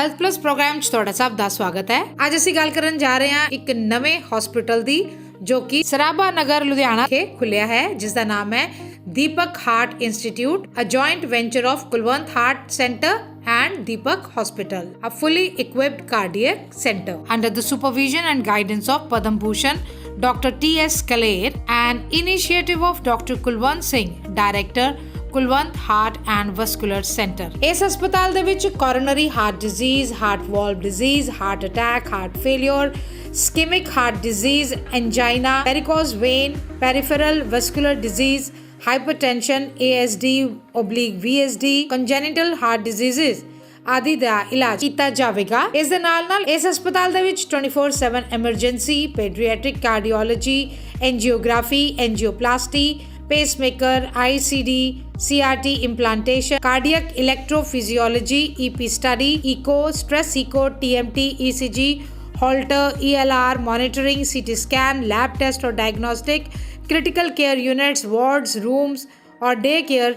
Health plus programme 'ਚ ਤੁਹਾਡਾ ਸਭ ਦਾ ਸਵਾਗਤ ਹੈ। ਅੱਜ ਅਸੀਂ ਗੱਲ ਕਰਨ ਜਾ ਰਹੇ ਹਾਂ ਇੱਕ ਨਵੇਂ ਹਸਪੀਟਲ ਦੀ ਜੋ ਕਿ ਸਰਾਭਾ ਨਗਰ ਲੁਧਿਆਣਾ ਕੇ ਖੁੱਲਿਆ ਹੈ, ਜਿਸ ਦਾ ਨਾਮ ਹੈ Deepak Heart Institute, a joint venture of Kulwant Heart Center and Deepak Hospital, a fully equipped cardiac center under the supervision and guidance of Padam Bhushan Dr. T.S. Kalair, an initiative of Dr. Kulwant Singh, Director Kulwant Heart and Vascular Center। ਇਸ ਹਸਪਤਾਲ ਦੇ ਵਿੱਚ coronary heart disease, heart valve disease, heart attack, heart failure, ischemic heart disease, angina, varicose vein, peripheral vascular disease, hypertension, ASD/VSD, congenital heart diseases ਆਦਿ ਦਾ ਇਲਾਜ ਕੀਤਾ ਜਾਵੇਗਾ। ਇਸ ਦੇ ਨਾਲ ਇਸ ਹਸਪਤਾਲ ਦੇ ਵਿੱਚ 24/7 emergency, paediatric cardiology, angiography, angioplasty, pacemaker, ICD, CRT implantation, cardiac electrophysiology, EP study, echo, stress echo, TMT, ECG, Holter, ELR, monitoring, CT scan, lab test or diagnostic, critical care units, wards, rooms और day care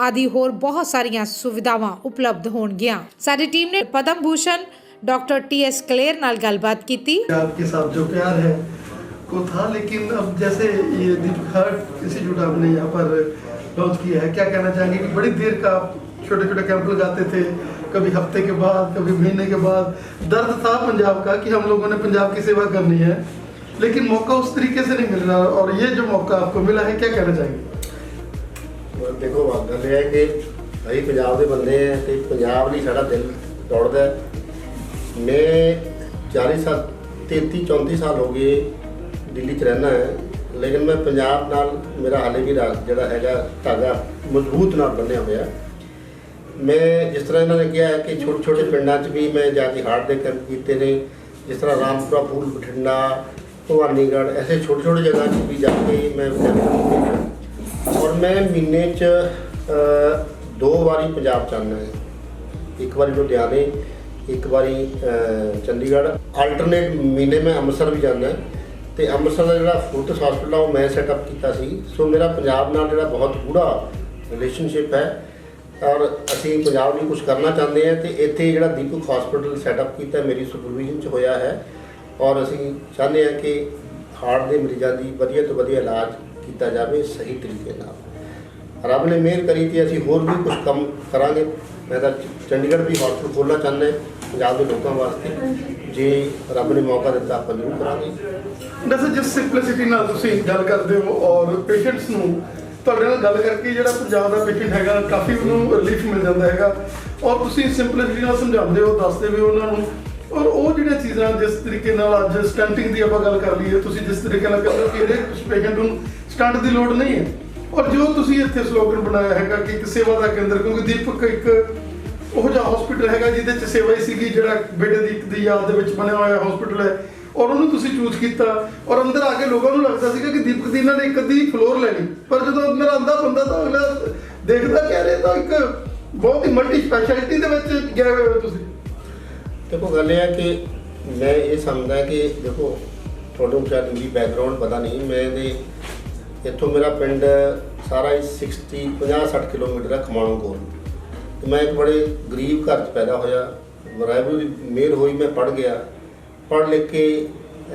आदि होर बहुत सारियां सुविधावां उपलब्ध होणगियां। साडी team ने Padma Bhushan doctor TS Kaler नाल गलबात कीती। आपके साथ जो प्यार है को था, लेकिन अब जैसे ये दीपक हार्ट इंस्टीट्यूट आपने यहाँ पर लॉन्च किया है, क्या कहना चाहेंगे कि बड़ी देर का आप छोटे छोटे कैंप लगाते थे, कभी हफ्ते के बाद, कभी महीने के बाद, दर्द था पंजाब का कि हम लोगों ने पंजाब की सेवा करनी है, लेकिन मौका उस तरीके से नहीं मिल रहा, और ये जो मौका आपको मिला है, क्या कहना चाहेंगे? देखो गल है कि अभी पंजाब के बंदे हैं तो पंजाब नहीं साड़ा दिल दौड़ता है। मैं 40 साल 33-34 साल हो गए दिल्ली च रहना है, लेकिन मैं पंजाब नाल मेरा हाले भी जोड़ा है धागा मजबूत नाल बनिया हुआ। मैं जिस तरह इन्होंने कहा है कि छोटे छोटे पिंडों च भी मैं जाके हार्ट के कैंप किए ने, जिस तरह रामपुरा पुल, बठिंडा, भवानीगढ़, ऐसे छोटे छोटे जगह भी जाके मैं कैंप, और मैं महीने च 2 बारी पंजाब जाना है, एक बारी लुधियाने, एक बारी चंडीगढ़, अल्टरनेट महीने में अमृतसर भी जाना है। तो अमृतसर का जो फोर्टिस हॉस्पिटल वो मैं सैटअप किया सी। सो मेरा पंजाब नाल जो बहुत गूढ़ा रिलेशनशिप है, और असी पंजाब भी कुछ करना चाहते हैं। तो इत्थे जो दीपक हॉस्पिटल सैटअप किया मेरी सुपरविजन च होया है, और असी चाहते हैं कि हार्ट के मरीजों की वधिया तो वधिया इलाज किया जाए सही तरीके नाल। रब ने मेहर करी थी असी होर भी कुछ कम करांगे। मैं तो चंडीगढ़ भी हॉस्पिटल खोलना चाहना है पंजाब के लोगों वास्ते, जे रब ने मौका दिता आप जरूर करांगे। वैसे जिस सिंपलिसिटी नाल तुसीं गल करदे हो और पेशेंट्स नूं तुहाडे नाल गल करके जिहड़ा पंजाब दा पेशेंट हैगा काफ़ी उहनूं रिलीफ मिल जांदा हैगा, और तुसीं सिंपलिसिटी नाल समझाउंदे हो, दसदे भी उहनां नूं, और वो जिहड़ियां चीज़ां जिस तरीके नाल अज स्टंटिंग दी आपां गल कर लईए, तुसीं जिस तरीके नाल कहंदे हो कि इहदे कुछ पेशेंट नूं स्टंट की लोड़ नहीं है, और जो तुसीं इत्थे स्लोगन बनाया हैगा कि एक सेवा का केंद्र, क्योंकि दीपक एक ਉਹ ਜਿਹਾ ਹਸਪੀਟਲ ਹੈਗਾ ਜਿਹਦੇ ਚ ਸੇਵਾ ਹੀ ਸੀਗੀ, ਜਿਹੜਾ ਬੇਟੇ ਦੀ ਯਾਦ ਦੇ ਵਿੱਚ ਬਣਿਆ ਹੋਇਆ ਹਸਪੀਟਲ ਹੈ, ਔਰ ਉਹਨੂੰ ਤੁਸੀਂ ਚੂਜ਼ ਕੀਤਾ, ਔਰ ਅੰਦਰ ਆ ਕੇ ਲੋਕਾਂ ਨੂੰ ਲੱਗਦਾ ਸੀਗਾ ਕਿ ਦੀਪਕ ਦੀ ਇਹਨਾਂ ਨੇ ਇੱਕ ਅੱਧੀ ਫਲੋਰ ਲੈਣੀ, ਪਰ ਜਦੋਂ ਅੰਦਰ ਆਉਂਦਾ ਬੰਦਾ ਤਾਂ ਅਗਲਾ ਦੇਖਦਾ ਕਿ ਅਰੇ ਤਾਂ ਇੱਕ ਬਹੁਤ ਹੀ ਮਲਟੀ ਸਪੈਸ਼ਲਿਟੀ ਦੇ ਵਿੱਚ ਗਏ ਹੋਏ ਹੋ ਤੁਸੀਂ। देखो गल है कि मैं ये समझदा कि देखो थोड़े शायद मेरी बैकग्राउंड पता नहीं, मैं इत्थों मेरा पिंड सारा 50-60 किलोमीटर है खमाणों कोल। तो मैं एक बड़े गरीब घर च पैदा होया, वाहिगुरू दी मेहर हुई, मैं पढ़ गया, पढ़ लिख के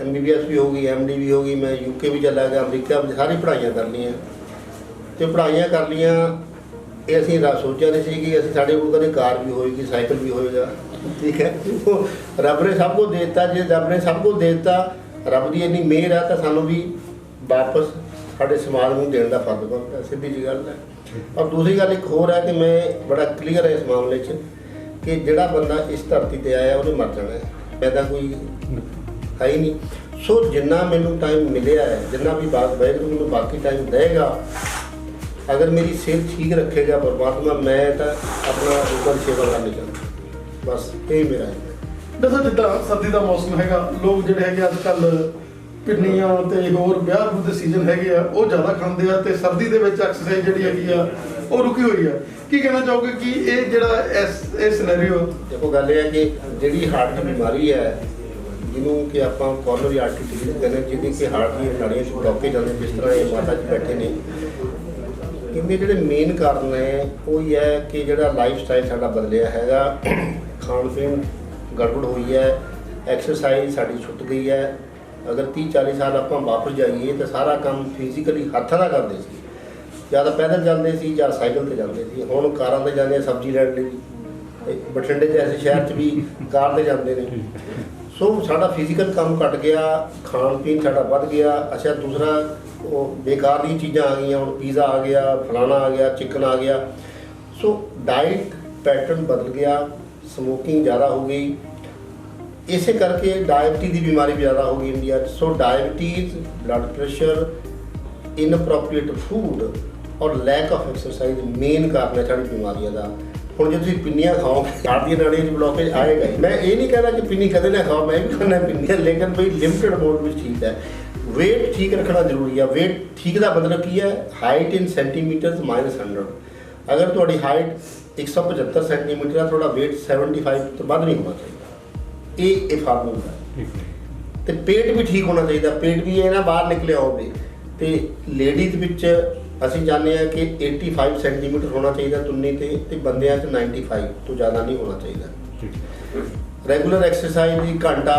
MBBS भी हो गई, MD भी हो गई, मैं UK भी चला गया, अमरीका भी सारी पढ़ाइयाँ कर लियाँ। तो पढ़ाइयाँ कर लियाँ, ये असीं सोचा नहीं सी कि असीं साडे कोल कदे कार भी होएगी, साइकिल भी होएगा, ठीक है। वो रब ने सब कुछ दे दिता, जे रब ने सब कुछ दे दिता, रब की इन्नी मेहर है तो सानूं भी वापस साडे समाज नूं देण दा फर्ज बनदा, सीधी जी गल है। और दूसरी गल एक होर है कि मैं बड़ा क्लीयर है इस मामले च कि जिहड़ा बंदा इस धरती ते आया उहने मर जाना है, पैदा कोई है ही नहीं। सो जिन्ना मैनूं टाइम मिलिया है, जिन्ना भी वाहिगुरू मैनूं बाकी टाइम देगा, अगर मेरी सेहत ठीक रखेगा परमात्मा, मैं तो अपना लोगों की सेवा करनी चाहता, बस यही मेरा है। ਦੱਸੋ ਜਿੱਦਾਂ ਸਰਦੀ ਦਾ ਮੌਸਮ ਹੈਗਾ, ਲੋਕ ਜਿਹੜੇ ਹੈਗੇ ਅੱਜ ਕੱਲ੍ਹ ਪਿੰਨੀਆਂ ਤੇ ਹੋਰ ਵਿਆਹ ਬੂਹ ਦੇ ਸੀਜ਼ਨ ਹੈਗੇ ਆ ਉਹ ਜ਼ਿਆਦਾ ਖਾਂਦੇ ਆ, ਤੇ ਸਰਦੀ ਦੇ ਵਿੱਚ ਐਕਸਰਸਾਈਜ਼ ਜਿਹੜੀ ਹੈਗੀ ਆ ਉਹ ਰੁਕੀ ਹੋਈ ਆ। ਕੀ ਕਹਿਣਾ ਚਾਹੋਗੇ ਕਿ ਇਹ ਜਿਹੜਾ ਇਹ ਸਿਨੈਰੀਓ? ਦੇਖੋ ਗੱਲ ਇਹ ਹੈ ਕਿ ਜਿਹੜੀ ਹਾਰਟ ਦੀ ਬਿਮਾਰੀ ਹੈ, ਜਿਹਨੂੰ ਕਿ ਆਪਾਂ ਕੋਰਨਰੀ ਆਰਟਰੀ ਡਿਜ਼ੀਜ਼ ਕਹਿੰਦੇ, ਜਿਹਦੀ ਕਿ ਹਾਰਟ ਦੀਆਂ ਨਾੜੀਆਂ 'ਚ ਬਲੌਕੇਜ ਆਉਂਦੇ, ਜਿਸ ਤਰ੍ਹਾਂ ਇਹ ਮਾਤਾ ਜੀ ਬੈਠੇ ਨੇ, ਇਹਦੇ ਜਿਹੜੇ ਮੇਨ ਕਾਰਨ ਹੈ ਉਹ ਹੀ ਹੈ ਕਿ ਜਿਹੜਾ ਲਾਈਫ ਸਟਾਈਲ ਸਾਡਾ ਬਦਲਿਆ ਹੈਗਾ, ਖਾਣ ਪੀਣ ਗੜਬੜ ਹੋਈ ਹੈ, ਐਕਸਰਸਾਈਜ਼ ਸਾਡੀ ਛੁੱਟ ਗਈ ਹੈ। ਅਗਰ 30-40 ਸਾਲ ਆਪਾਂ ਵਾਪਸ ਜਾਈਏ ਤਾਂ ਸਾਰਾ ਕੰਮ ਫਿਜ਼ੀਕਲੀ ਹੱਥਾਂ ਨਾਲ ਕਰਦੇ ਸੀ, ਜਾਂ ਤਾਂ ਪੈਦਲ ਜਾਂਦੇ ਸੀ ਜਾਂ ਸਾਈਕਲ ਤੇ ਜਾਂਦੇ ਸੀ। ਹੁਣ ਕਾਰਾਂ ਤੇ ਜਾਂਦੇ ਆ ਸਬਜ਼ੀ ਲੈਣ ਲਈ, ਬਠਿੰਡੇ ਜੈਸੇ ਸ਼ਹਿਰ 'ਚ ਵੀ ਕਾਰ ਤੇ ਜਾਂਦੇ ਨੇ। ਸੋ ਸਾਡਾ ਫਿਜ਼ੀਕਲ ਕੰਮ ਘਟ ਗਿਆ, ਖਾਣ ਪੀਣ ਸਾਡਾ ਵੱਧ ਗਿਆ। ਅੱਛਾ, ਦੂਸਰਾ ਉਹ ਬੇਕਾਰ ਦੀਆਂ ਚੀਜ਼ਾਂ ਆ ਗਈਆਂ, ਹੁਣ ਪੀਜ਼ਾ ਆ ਗਿਆ, ਫਲਾਣਾ ਆ ਗਿਆ, ਚਿਕਨ ਆ ਗਿਆ। ਸੋ ਡਾਈਟ ਪੈਟਰਨ ਬਦਲ ਗਿਆ, ਸਮੋਕਿੰਗ ਜ਼ਿਆਦਾ ਹੋ ਗਈ, ਇਸੇ ਕਰਕੇ ਡਾਇਬਟੀਜ਼ ਦੀ ਬਿਮਾਰੀ ਵੀ ਜ਼ਿਆਦਾ ਹੋ ਗਈ ਇੰਡੀਆ 'ਚ। ਸੋ ਡਾਇਬਟੀਜ਼, ਬਲੱਡ ਪ੍ਰੈਸ਼ਰ, ਇਨਅਪਰੋਪਰੀਏਟ ਫੂਡ ਔਰ ਲੈਕ ਆਫ ਐਕਸਰਸਾਈਜ਼ ਮੇਨ ਕਾਰਨ ਹੈ ਸਾਡੀ ਬਿਮਾਰੀਆਂ ਦਾ। ਹੁਣ ਜੇ ਤੁਸੀਂ ਪਿੰਨੀਆਂ ਖਾਓ, ਹਾਰਟ ਦੀਆਂ ਨਾੜੀਆਂ 'ਚ ਬਲੋਕੇਜ ਆਏਗਾ ਹੀ। ਮੈਂ ਇਹ ਨਹੀਂ ਕਹਿੰਦਾ ਕਿ ਪਿੰਨੀ ਕਦੇ ਨਾ ਖਾਓ, ਮੈਂ ਵੀ ਖਾਂਦਾ ਪਿੰਨੀਆਂ, ਲੇਕਿਨ ਬਈ ਲਿਮਿਟਡ ਅਮਾਊਂਟ ਵਿੱਚ ਠੀਕ ਹੈ। ਵੇਟ ਠੀਕ ਰੱਖਣਾ ਜ਼ਰੂਰੀ ਹੈ। ਵੇਟ ਠੀਕ ਦਾ ਮਤਲਬ ਕੀ ਹੈ? ਹਾਈਟ ਇਨ ਸੈਂਟੀਮੀਟਰਸ -100। ਅਗਰ ਤੁਹਾਡੀ ਹਾਈਟ 175 ਸੈਂਟੀਮੀਟਰ ਹੈ, ਤੁਹਾਡਾ ਵੇਟ 75 ਤੋਂ ਵੱਧ ਨਹੀਂ ਹੋਣਾ ਚਾਹੀਦਾ। ਇਹ ਫਾਰਮੂਲਾ ਹੈ। ਤੇ ਪੇਟ ਵੀ ਠੀਕ ਹੋਣਾ ਚਾਹੀਦਾ। ਪੇਟ ਵੀ ਇਹ ਨਾ ਬਾਹਰ ਨਿਕਲਿਆ ਹੋਵੇ। ਤੇ ਲੇਡੀਜ਼ ਵਿੱਚ ਅਸੀਂ ਚਾਹੁੰਦੇ ਹਾਂ ਕਿ 85 ਸੈਂਟੀਮੀਟਰ ਹੋਣਾ ਚਾਹੀਦਾ ਤੁੰਨੀ ਤੇ ਬੰਦਿਆਂ 'ਚ 95 ਤੋਂ ਜ਼ਿਆਦਾ ਨਹੀਂ ਹੋਣਾ ਚਾਹੀਦਾ। ਰੈਗੂਲਰ ਐਕਸਰਸਾਈਜ਼ ਦੀ ਘੰਟਾ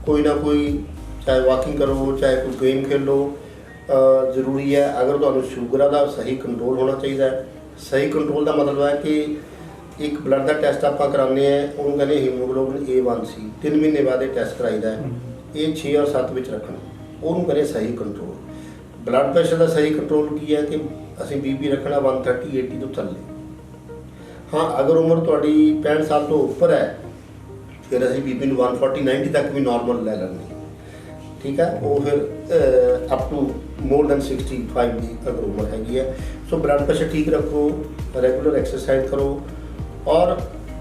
ਕੋਈ ਨਾ ਕੋਈ, ਚਾਹੇ ਵਾਕਿੰਗ ਕਰੋ, ਚਾਹੇ ਕੋਈ ਗੇਮ ਖੇਲੋ, ਜ਼ਰੂਰੀ ਹੈ। ਅਗਰ ਤੁਹਾਨੂੰ ਸ਼ੂਗਰ ਦਾ ਸਹੀ ਕੰਟਰੋਲ ਹੋਣਾ ਚਾਹੀਦਾ ਹੈ। ਸਹੀ ਕੰਟਰੋਲ ਦਾ ਮਤਲਬ ਹੈ ਕਿ ਇੱਕ ਬਲੱਡ ਦਾ ਟੈਸਟ ਆਪਾਂ ਕਰਾਉਂਦੇ ਹਾਂ, ਉਹਨੂੰ ਕਹਿੰਦੇ ਹੀਮੋਗਲੋਬਿਨ A1C, 3 ਮਹੀਨੇ ਬਾਅਦ ਇਹ ਟੈਸਟ ਕਰਾਈਦਾ ਹੈ। ਇਹ 6 ਔਰ 7 ਵਿੱਚ ਰੱਖਣਾ, ਉਹਨੂੰ ਕਹਿੰਦੇ ਸਹੀ ਕੰਟਰੋਲ। ਬਲੱਡ ਪ੍ਰੈਸ਼ਰ ਦਾ ਸਹੀ ਕੰਟਰੋਲ ਕੀ ਹੈ ਕਿ ਅਸੀਂ BP ਰੱਖਣਾ 130/80 ਤੋਂ ਥੱਲੇ। ਹਾਂ, ਅਗਰ ਉਮਰ ਤੁਹਾਡੀ 65 ਸਾਲ ਤੋਂ ਉੱਪਰ ਹੈ, ਫਿਰ ਅਸੀਂ BP ਨੂੰ 140/90 ਤੱਕ ਵੀ ਨਾਰਮਲ ਲੈ ਲੈਂਦੇ। ਠੀਕ ਹੈ, ਉਹ ਫਿਰ ਅਪ ਟੂ ਮੋਰ ਦੈਨ 65 ਦੀ ਅਗਰ ਉਮਰ ਹੈਗੀ ਹੈ। ਸੋ ਬਲੱਡ ਪ੍ਰੈਸ਼ਰ ਠੀਕ ਰੱਖੋ, ਰੈਗੂਲਰ ਐਕਸਰਸਾਈਜ਼ ਕਰੋ। ਔਰ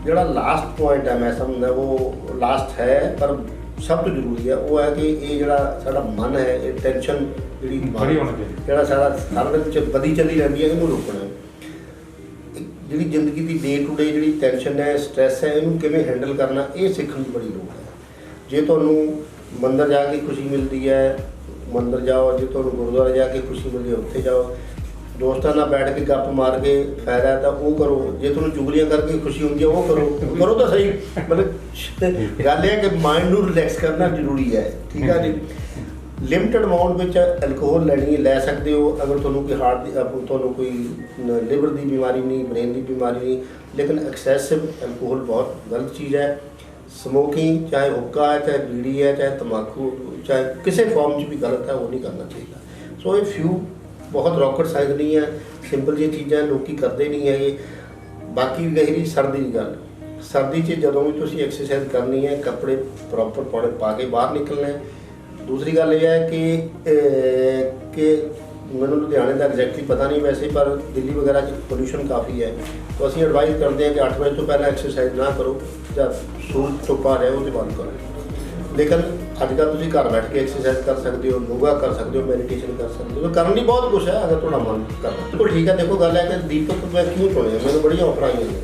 ਜਿਹੜਾ ਲਾਸਟ ਪੁਆਇੰਟ ਹੈ, ਮੈਂ ਸਮਝਦਾ ਉਹ ਲਾਸਟ ਹੈ ਪਰ ਸਭ ਤੋਂ ਜ਼ਰੂਰੀ ਹੈ, ਉਹ ਹੈ ਕਿ ਇਹ ਜਿਹੜਾ ਸਾਡਾ ਮਨ ਹੈ, ਇਹ ਟੈਨਸ਼ਨ ਜਿਹੜੀ ਜਿਹੜਾ ਸਾਰਾ ਦਿਨ 'ਚ ਵਧੀ ਚੱਲੀ ਰਹਿੰਦੀ ਹੈ, ਇਹਨੂੰ ਰੋਕਣਾ। ਜਿਹੜੀ ਜ਼ਿੰਦਗੀ ਦੀ ਡੇ ਟੂ ਡੇ ਜਿਹੜੀ ਟੈਨਸ਼ਨ ਹੈ, ਸਟ੍ਰੈਸ ਹੈ, ਇਹਨੂੰ ਕਿਵੇਂ ਹੈਂਡਲ ਕਰਨਾ, ਇਹ ਸਿੱਖਣ ਦੀ ਬੜੀ ਲੋੜ ਹੈ। ਜੇ ਤੁਹਾਨੂੰ ਮੰਦਰ ਜਾ ਕੇ ਖੁਸ਼ੀ ਮਿਲਦੀ ਹੈ, ਮੰਦਰ ਜਾਓ। ਜੇ ਤੁਹਾਨੂੰ ਗੁਰਦੁਆਰੇ ਜਾ ਕੇ ਖੁਸ਼ੀ ਮਿਲਦੀ ਹੈ, ਉੱਥੇ ਜਾਓ। ਦੋਸਤਾਂ ਨਾਲ ਬੈਠ ਕੇ ਗੱਪ ਮਾਰ ਕੇ ਫਾਇਦਾ ਹੈ ਤਾਂ ਉਹ ਕਰੋ। ਜੇ ਤੁਹਾਨੂੰ ਚੁਗਲੀਆਂ ਕਰਕੇ ਖੁਸ਼ੀ ਹੁੰਦੀ ਹੈ, ਉਹ ਕਰੋ ਤਾਂ ਸਹੀ। ਮਤਲਬ ਗੱਲ ਇਹ ਹੈ ਕਿ ਮਾਈਂਡ ਨੂੰ ਰਿਲੈਕਸ ਕਰਨਾ ਜ਼ਰੂਰੀ ਹੈ। ਠੀਕ ਹੈ ਜੀ। ਲਿਮਟਡ ਅਮਾਊਂਟ ਵਿੱਚ ਐਲਕੋਹਲ ਲੈ ਸਕਦੇ ਹੋ। ਅਗਰ ਤੁਹਾਨੂੰ ਕੋਈ ਹਾਰਟ ਦੀ, ਤੁਹਾਨੂੰ ਕੋਈ ਲਿਵਰ ਦੀ ਬਿਮਾਰੀ ਨਹੀਂ, ਬ੍ਰੇਨ ਦੀ ਬਿਮਾਰੀ ਨਹੀਂ, ਲੇਕਿਨ ਐਕਸੈਸਿਵ ਐਲਕੋਹਲ ਬਹੁਤ ਗਲਤ ਚੀਜ਼ ਹੈ। ਸਮੋਕਿੰਗ, ਚਾਹੇ ਹੁੱਕਾ ਹੈ, ਚਾਹੇ ਬੀੜੀ ਹੈ, ਚਾਹੇ ਤੰਬਾਕੂ, ਚਾਹੇ ਕਿਸੇ ਫਾਰਮ 'ਚ ਵੀ ਗਲਤ ਹੈ, ਉਹ ਨਹੀਂ ਕਰਨਾ ਚਾਹੀਦਾ। ਸੋ ਇਹ ਫਿਊ ਬਹੁਤ ਰੌਕਟ ਸਾਇੰਸ ਨਹੀਂ ਹੈ, ਸਿੰਪਲ ਜਿਹੀ ਚੀਜ਼ਾਂ ਲੋਕੀ ਕਰਦੇ ਨਹੀਂ ਹੈਗੇ। ਬਾਕੀ ਗਹਿਰੀ ਸਰਦੀ ਦੀ ਗੱਲ, ਸਰਦੀ 'ਚ ਜਦੋਂ ਵੀ ਤੁਸੀਂ ਐਕਸਰਸਾਈਜ਼ ਕਰਨੀ ਹੈ, ਕੱਪੜੇ ਪ੍ਰੋਪਰ ਪਾ ਕੇ ਬਾਹਰ ਨਿਕਲਣਾ ਹੈ। ਦੂਸਰੀ ਗੱਲ ਇਹ ਹੈ ਕਿ ਮੈਨੂੰ ਲੁਧਿਆਣੇ ਦਾ ਐਗਜ਼ੈਕਟਲੀ ਪਤਾ ਨਹੀਂ ਵੈਸੇ, ਪਰ ਦਿੱਲੀ ਵਗੈਰਾ 'ਚ ਪੋਲਿਊਸ਼ਨ ਕਾਫੀ ਹੈ। ਤਾਂ ਅਸੀਂ ਐਡਵਾਈਜ਼ ਕਰਦੇ ਹਾਂ ਕਿ 8 ਵਜੇ ਤੋਂ ਪਹਿਲਾਂ ਐਕਸਰਸਾਈਜ਼ ਨਾ ਕਰੋ, ਜਾਂ ਸੂਰਜ ਧੁੱਪਾ ਰਿਹਾ ਉਹਦੇ ਬਾਅਦ ਕਰੋ। ਲੇਕਿਨ ਅੱਜ ਕੱਲ੍ਹ ਤੁਸੀਂ ਘਰ ਬੈਠ ਕੇ ਐਕਸਰਸਾਈਜ਼ ਕਰ ਸਕਦੇ ਹੋ, ਯੋਗਾ ਕਰ ਸਕਦੇ ਹੋ, ਮੈਡੀਟੇਸ਼ਨ ਕਰ ਸਕਦੇ ਹੋ। ਕਰਨ ਲਈ ਬਹੁਤ ਕੁਛ ਹੈ ਅਗਰ ਤੁਹਾਡਾ ਮਨ ਕਰਨਾ। ਬਿਲਕੁਲ ਠੀਕ ਹੈ। ਦੇਖੋ ਗੱਲ ਹੈ ਕਿ ਦੀਪਕ ਮੈਂ ਕਿਉਂ ਚੁਣਿਆ, ਮੈਨੂੰ ਬੜੀਆਂ ਆਫਰ ਆਈਆਂ ਨੇ,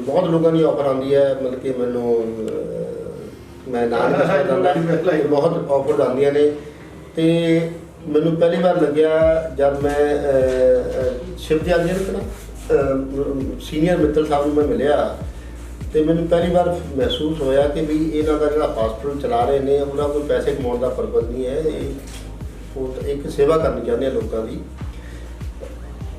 ਬਹੁਤ ਲੋਕਾਂ ਦੀ ਆਫਰ ਆਉਂਦੀ ਹੈ। ਮਤਲਬ ਕਿ ਮੈਨੂੰ ਮੈਂ ਨਾਂ ਨਹੀਂ ਦੱਸ ਸਕਦਾ, ਬਹੁਤ ਆਫਰ ਆਉਂਦੀਆਂ ਨੇ। ਅਤੇ ਮੈਨੂੰ ਪਹਿਲੀ ਵਾਰ ਲੱਗਿਆ ਜਦ ਮੈਂ ਸ਼ਿਵਦਿਆਲ ਜੀ ਨੂੰ ਸੀਨੀਅਰ ਮਿੱਤਲ ਸਾਹਿਬ ਨੂੰ ਮੈਂ ਮਿਲਿਆ, ਅਤੇ ਮੈਨੂੰ ਪਹਿਲੀ ਵਾਰ ਮਹਿਸੂਸ ਹੋਇਆ ਕਿ ਵੀ ਇਹਨਾਂ ਦਾ ਜਿਹੜਾ ਹਸਪਤਾਲ ਚਲਾ ਰਹੇ ਨੇ, ਉਹਨਾਂ ਕੋਲ ਪੈਸੇ ਕਮਾਉਣ ਦਾ ਪਰਪਸ ਨਹੀਂ ਹੈ, ਇਹ ਇੱਕ ਸੇਵਾ ਕਰਨੀ ਚਾਹੁੰਦੇ ਆ ਲੋਕਾਂ ਦੀ।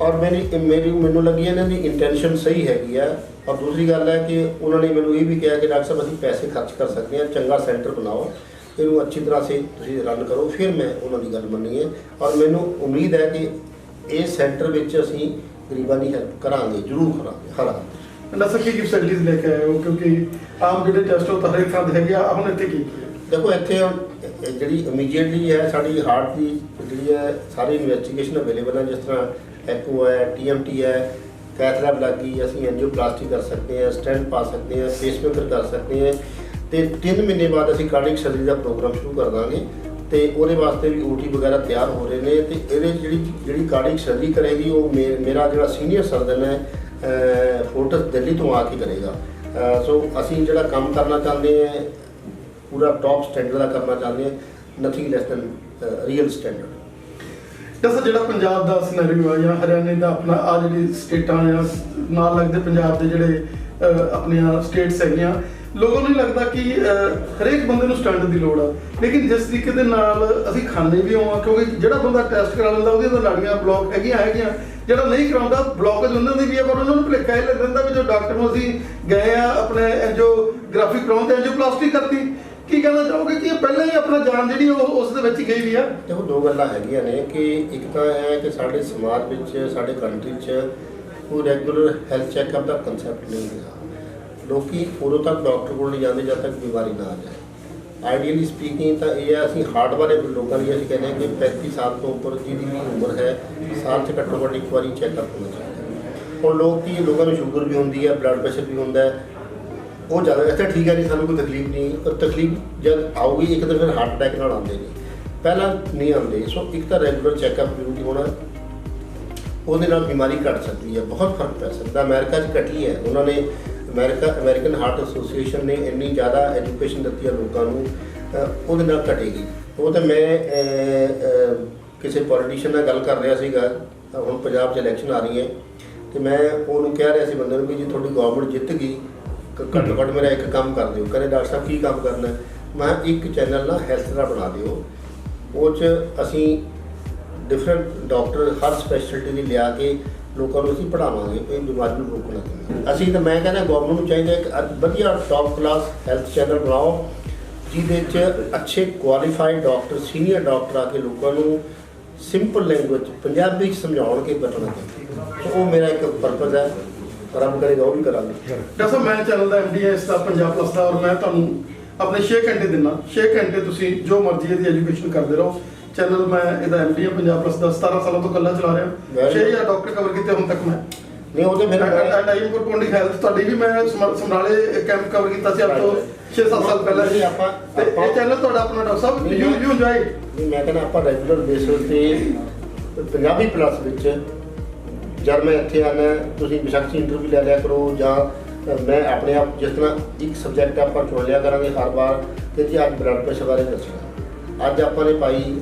ਔਰ ਮੈਨੂੰ ਲੱਗੀ ਇਹਨਾਂ ਦੀ ਇੰਟੈਂਸ਼ਨ ਸਹੀ ਹੈਗੀ ਆ। ਔਰ ਦੂਸਰੀ ਗੱਲ ਹੈ ਕਿ ਉਹਨਾਂ ਨੇ ਮੈਨੂੰ ਇਹ ਵੀ ਕਿਹਾ ਕਿ ਡਾਕਟਰ ਸਾਹਿਬ ਅਸੀਂ ਪੈਸੇ ਖਰਚ ਕਰ ਸਕਦੇ ਹਾਂ, ਚੰਗਾ ਸੈਂਟਰ ਬਣਾਓ, ਇਹਨੂੰ ਅੱਛੀ ਤਰ੍ਹਾਂ ਸੇ ਤੁਸੀਂ ਰਨ ਕਰੋ। ਫਿਰ ਮੈਂ ਉਹਨਾਂ ਦੀ ਗੱਲ ਮੰਨੀ ਹੈ। ਔਰ ਮੈਨੂੰ ਉਮੀਦ ਹੈ ਕਿ ਇਸ ਸੈਂਟਰ ਵਿੱਚ ਅਸੀਂ ਗਰੀਬਾਂ ਦੀ ਹੈਲਪ ਕਰਾਂਗੇ, ਜ਼ਰੂਰ ਕਰਾਂਗੇ ਹਰ ਹਾਲ। ਦੱਸੋ ਕੀ ਫੈਸਿਲਿਟੀਜ਼ ਲੈ ਕੇ ਆਏ ਹੋ, ਕਿਉਂਕਿ ਆਮ ਜਿਹੜੇ ਟੈਸਟ ਉਹ ਤਾਂ ਹਰੇਕ ਥਾਂ 'ਤੇ ਹੈਗੇ ਆ, ਹੁਣ ਇੱਥੇ ਕੀ? ਦੇਖੋ ਇੱਥੇ ਜਿਹੜੀ ਇਮੀਡੀਏਟਲੀ ਹੈ ਸਾਡੀ ਹਾਰਟ ਦੀ ਜਿਹੜੀ ਹੈ ਸਾਰੀ ਇਨਵੈਸਟੀਗੇਸ਼ਨ ਅਵੇਲੇਬਲ ਹੈ। ਜਿਸ ਤਰ੍ਹਾਂ ਐਕੋ ਹੈ, TMT ਹੈ, ਕੈਥ ਲੈਬ ਲੱਗ ਗਈ, ਅਸੀਂ ਐਂਜੀਓਪਲਾਸਟੀ ਕਰ ਸਕਦੇ ਹਾਂ, ਸਟੈਂਟ ਪਾ ਸਕਦੇ ਹਾਂ, ਪੇਸਮੇਕਰ ਕਰ ਸਕਦੇ ਹਾਂ। ਅਤੇ 3 ਮਹੀਨੇ ਬਾਅਦ ਅਸੀਂ ਕਾਰਡਿਕ ਸਰਜਰੀ ਦਾ ਪ੍ਰੋਗਰਾਮ ਸ਼ੁਰੂ ਕਰ ਦਾਂਗੇ, ਅਤੇ ਉਹਦੇ ਵਾਸਤੇ ਵੀ OT ਵਗੈਰਾ ਤਿਆਰ ਹੋ ਰਹੇ ਨੇ। ਅਤੇ ਇਹਦੇ ਜਿਹੜੀ ਕਾਰਡਿਕ ਸਰਜਰੀ ਕਰੇਗੀ ਉਹ ਮੇਰਾ ਜਿਹੜਾ ਸੀਨੀਅਰ ਸਰਜਨ ਹੈ ਫੋਰਟਿਸ ਦਿੱਲੀ ਤੋਂ ਆ ਕੇ ਕਰੇਗਾ। ਸੋ ਅਸੀਂ ਜਿਹੜਾ ਕੰਮ ਕਰਨਾ ਚਾਹੁੰਦੇ ਹਾਂ ਪੂਰਾ ਟੌਪ ਸਟੈਂਡਰਡ ਦਾ ਕਰਨਾ ਚਾਹੁੰਦੇ ਹਾਂ, nothing less than real standard. ਦੱਸੋ ਜਿਹੜਾ ਪੰਜਾਬ ਦਾ ਸਿਨੈਰੀਓ ਆ ਜਾਂ ਹਰਿਆਣੇ ਦਾ ਆਪਣਾ ਆ ਜਿਹੜੀ ਸਟੇਟਾਂ ਜਾਂ ਨਾਲ ਲੱਗਦੇ ਪੰਜਾਬ ਦੇ ਜਿਹੜੇ ਆਪਣੀਆਂ ਸਟੇਟਸ ਹੈਗੀਆਂ, ਲੋਕਾਂ ਨੂੰ ਨਹੀਂ ਲੱਗਦਾ ਕਿ ਹਰੇਕ ਬੰਦੇ ਨੂੰ ਸਟੰਟ ਦੀ ਲੋੜ ਆ, ਲੇਕਿਨ ਜਿਸ ਤਰੀਕੇ ਦੇ ਨਾਲ ਅਸੀਂ ਖਾਂਦੇ ਵੀ ਹਾਂ, ਕਿਉਂਕਿ ਜਿਹੜਾ ਬੰਦਾ ਟੈਸਟ ਕਰਾ ਲੈਂਦਾ ਉਹਦੀਆਂ ਤਾਂ ਨਾੜੀਆਂ ਬਲੌਕ ਹੈਗੀਆਂ, ਜਿਹੜਾ ਨਹੀਂ ਕਰਾਉਂਦਾ ਬਲੌਕੇਜ ਉਹਨਾਂ ਦੀ ਵੀ ਹੈ, ਪਰ ਉਹਨਾਂ ਨੂੰ ਭੁਲੇਖਾ ਇਹ ਲੱਗ ਜਾਂਦਾ ਵੀ ਜੋ ਡਾਕਟਰ ਨੂੰ ਅਸੀਂ ਗਏ ਆ ਆਪਣੇ ਐਂਜੀਓਗ੍ਰਾਫੀ ਕਰਾਉਣ ਤੇ ਐਂਜੀਓਪਲਾਸਟੀ ਕਰਤੀ। ਕੀ ਕਹਿਣਾ ਚਾਹੋਗੇ ਕਿ ਇਹ ਪਹਿਲਾਂ ਹੀ ਆਪਣਾ ਜਾਨ ਜਿਹੜੀ ਉਹ ਉਸ ਦੇ ਵਿੱਚ ਗਈ ਵੀ ਆ? ਦੇਖੋ, ਦੋ ਗੱਲਾਂ ਹੈਗੀਆਂ ਨੇ ਕਿ ਇੱਕ ਤਾਂ ਇਹ ਹੈ ਕਿ ਸਾਡੇ ਸਮਾਜ ਵਿੱਚ, ਸਾਡੇ ਕੰਟਰੀ 'ਚ ਕੋਈ ਰੈਗੂਲਰ ਹੈਲਥ ਚੈੱਕਅਪ ਦਾ ਕਨਸੈਪਟ ਨਹੀਂ ਹੈਗਾ। ਲੋਕੀ ਉਦੋਂ ਤੱਕ ਡਾਕਟਰ ਕੋਲ ਨਹੀਂ ਜਾਂਦੇ ਜਦ ਤੱਕ ਬਿਮਾਰੀ ਨਾ ਆ ਜਾਏ। ਆਈਡੀਅਲੀ ਸਪੀਕਿੰਗ ਤਾਂ ਇਹ ਹੈ, ਅਸੀਂ ਹਾਰਟ ਬਾਰੇ ਲੋਕਾਂ ਲਈ ਅਸੀਂ ਕਹਿੰਦੇ ਹਾਂ ਕਿ 35 ਸਾਲ ਤੋਂ ਉੱਪਰ ਜਿਹਦੀ ਵੀ ਉਮਰ ਹੈ, ਸਾਲ 'ਚ ਘੱਟੋ ਘੱਟ ਇੱਕ ਵਾਰੀ ਚੈੱਕਅਪ ਹੋਣਾ ਚਾਹੀਦਾ। ਹੁਣ ਲੋਕਾਂ ਨੂੰ ਸ਼ੂਗਰ ਵੀ ਹੁੰਦੀ ਹੈ, ਬਲੱਡ ਪ੍ਰੈਸ਼ਰ ਵੀ ਹੁੰਦਾ ਹੈ, ਉਹ ਜ਼ਿਆਦਾ ਇੱਥੇ ਠੀਕ ਹੈ ਨਹੀਂ, ਸਾਨੂੰ ਕੋਈ ਤਕਲੀਫ ਨਹੀਂ। ਤਕਲੀਫ ਜਦ ਆਊਗੀ ਇੱਕ ਤਾਂ ਫਿਰ ਹਾਰਟ ਅਟੈਕ ਨਾਲ ਆਉਂਦੇ ਨੇ, ਪਹਿਲਾਂ ਨਹੀਂ ਆਉਂਦੇ। ਸੋ ਇੱਕ ਤਾਂ ਰੈਗੂਲਰ ਚੈੱਕਅਪ ਜ਼ਰੂਰੀ ਹੋਣਾ, ਉਹਦੇ ਨਾਲ ਬਿਮਾਰੀ ਘੱਟ ਸਕਦੀ ਹੈ, ਬਹੁਤ ਫਰਕ ਪੈ ਸਕਦਾ। ਅਮਰੀਕਾ 'ਚ ਘਟੀ ਹੈ, ਉਹਨਾਂ ਨੇ ਅਮਰੀਕਨ ਹਾਰਟ ਐਸੋਸੀਏਸ਼ਨ ਨੇ ਇੰਨੀ ਜ਼ਿਆਦਾ ਐਜੂਕੇਸ਼ਨ ਦਿੱਤੀ ਹੈ ਲੋਕਾਂ ਨੂੰ, ਉਹਦੇ ਨਾਲ ਘਟੇਗੀ। ਉਹ ਤਾਂ ਮੈਂ ਕਿਸੇ ਪੋਲੀਟੀਸ਼ੀਅਨ ਨਾਲ ਗੱਲ ਕਰ ਰਿਹਾ ਸੀਗਾ, ਹੁਣ ਪੰਜਾਬ 'ਚ ਇਲੈਕਸ਼ਨ ਆ ਰਹੀ ਹੈ, ਅਤੇ ਮੈਂ ਉਹਨੂੰ ਕਹਿ ਰਿਹਾ ਸੀ ਬੰਦੇ ਨੂੰ ਕਿ ਜੇ ਤੁਹਾਡੀ ਗੌਰਮੈਂਟ ਜਿੱਤ ਗਈ, ਘੱਟੋ ਘੱਟ ਮੇਰਾ ਇੱਕ ਕੰਮ ਕਰ ਦਿਓ। ਕਹਿੰਦੇ ਡਾਕਟਰ ਸਾਹਿਬ ਕੀ ਕੰਮ ਕਰਨਾ? ਮੈਂ ਇੱਕ ਚੈਨਲ ਨਾ ਹੈਲਥ ਦਾ ਬਣਾ ਦਿਓ, ਉਹ 'ਚ ਅਸੀਂ ਡਿਫਰੈਂਟ ਡਾਕਟਰ ਹਰ ਸਪੈਸ਼ਲਿਟੀ ਦੀ ਲਿਆ ਕੇ ਲੋਕਾਂ ਨੂੰ ਅਸੀਂ ਪੜ੍ਹਾਵਾਂਗੇ, ਕੋਈ ਬਿਮਾਰੀ ਨੂੰ ਰੋਕਣਾ। ਅਸੀਂ ਤਾਂ ਮੈਂ ਕਹਿੰਦਾ ਗੌਰਮੈਂਟ ਨੂੰ ਚਾਹੀਦਾ ਇੱਕ ਵਧੀਆ ਟੌਪ ਕਲਾਸ ਹੈਲਥ ਚੈਨਲ ਬਣਾਓ, ਜਿਹਦੇ 'ਚ ਅੱਛੇ ਕੁਆਲੀਫਾਈਡ ਡਾਕਟਰ, ਸੀਨੀਅਰ ਡਾਕਟਰ ਆ ਕੇ ਲੋਕਾਂ ਨੂੰ ਸਿੰਪਲ ਲੈਂਗੁਏਜ ਪੰਜਾਬੀ 'ਚ ਸਮਝਾਉਣ ਕੇ ਬਚਣਾ ਚਾਹੀਦਾ। ਸੋ ਉਹ ਮੇਰਾ ਇੱਕ ਪਰਪਸ ਹੈ, ਰੱਬ ਕਰੇਗਾ ਉਹ ਵੀ ਕਰਾਂਗੇ। ਡਾਕਟਰ ਸਾਹਿਬ, ਮੈਂ ਚੈਨਲ ਦਾ MD ਹੈ ਇਸ ਦਾ ਪੰਜਾਬ ਪਲੱਸ ਦਾ, ਔਰ ਮੈਂ ਤੁਹਾਨੂੰ ਆਪਣੇ 6 ਘੰਟੇ ਦਿੰਦਾ, 6 ਘੰਟੇ ਤੁਸੀਂ ਜੋ ਮਰਜ਼ੀ ਇਹਦੀ ਐਜੂਕੇਸ਼ਨ ਕਰਦੇ ਰਹੋ। ਚੈਨਲ ਮੈਂ ਇਹਦਾ MD ਹੈ ਪੰਜਾਬ ਪਲੱਸ ਦਾ, 17 ਸਾਲਾਂ ਤੋਂ ਇਕੱਲਾ ਚਲਾ ਰਿਹਾ, 6000 ਡਾਕਟਰ ਕਵਰ ਕੀਤੇ ਹੁਣ ਤੱਕ ਮੈਂ। ਨਹੀਂ ਉਹ ਤਾਂ ਮੇਰਾ ਆਈਮਪੁਰ ਹੈਲਥ ਤੁਹਾਡੀ ਵੀ ਮੈਂ ਸਮਰਾਲੇ ਕੈਂਪ ਕਵਰ ਕੀਤਾ ਸੀ ਅੱਜ ਤੋਂ 6-7 ਸਾਲ ਪਹਿਲਾਂ ਜੀ। ਆਪਾਂ ਇਹ ਚੈਨਲ ਤੁਹਾਡਾ ਆਪਣਾ ਡਾਕਟਰ ਸਾਹਿਬ, ਯੂ ਇੰਜੋਏ। ਨਹੀਂ, ਮੈਂ ਕਹਿੰਦਾ ਆਪਾਂ ਰੈਗੂਲਰ ਬੇਸਿਸ ਤੇ ਪੰਜਾਬੀ ਪਲੱਸ ਵਿੱਚ ਜਦ ਮੈਂ ਇੱਥੇ ਆਉਣਾ, ਤੁਸੀਂ ਬੇਸ਼ੱਕ ਇੰਟਰਵਿਊ ਲੈ ਲਿਆ ਕਰੋ, ਜਾਂ ਮੈਂ ਆਪਣੇ ਆਪ ਜਿਸ ਤਰ੍ਹਾਂ ਇੱਕ ਸਬਜੈਕਟ ਆਪਾਂ ਚੁਣ ਲਿਆ ਕਰਾਂਗੇ ਹਰ ਵਾਰ, ਕਿ ਜੀ ਅੱਜ ਬਲੱਡ ਪ੍ਰੈਸ਼ਰ ਬਾਰੇ ਦੱਸਣਾ, ਅੱਜ ਆਪਾਂ ਨੇ ਭਾਈ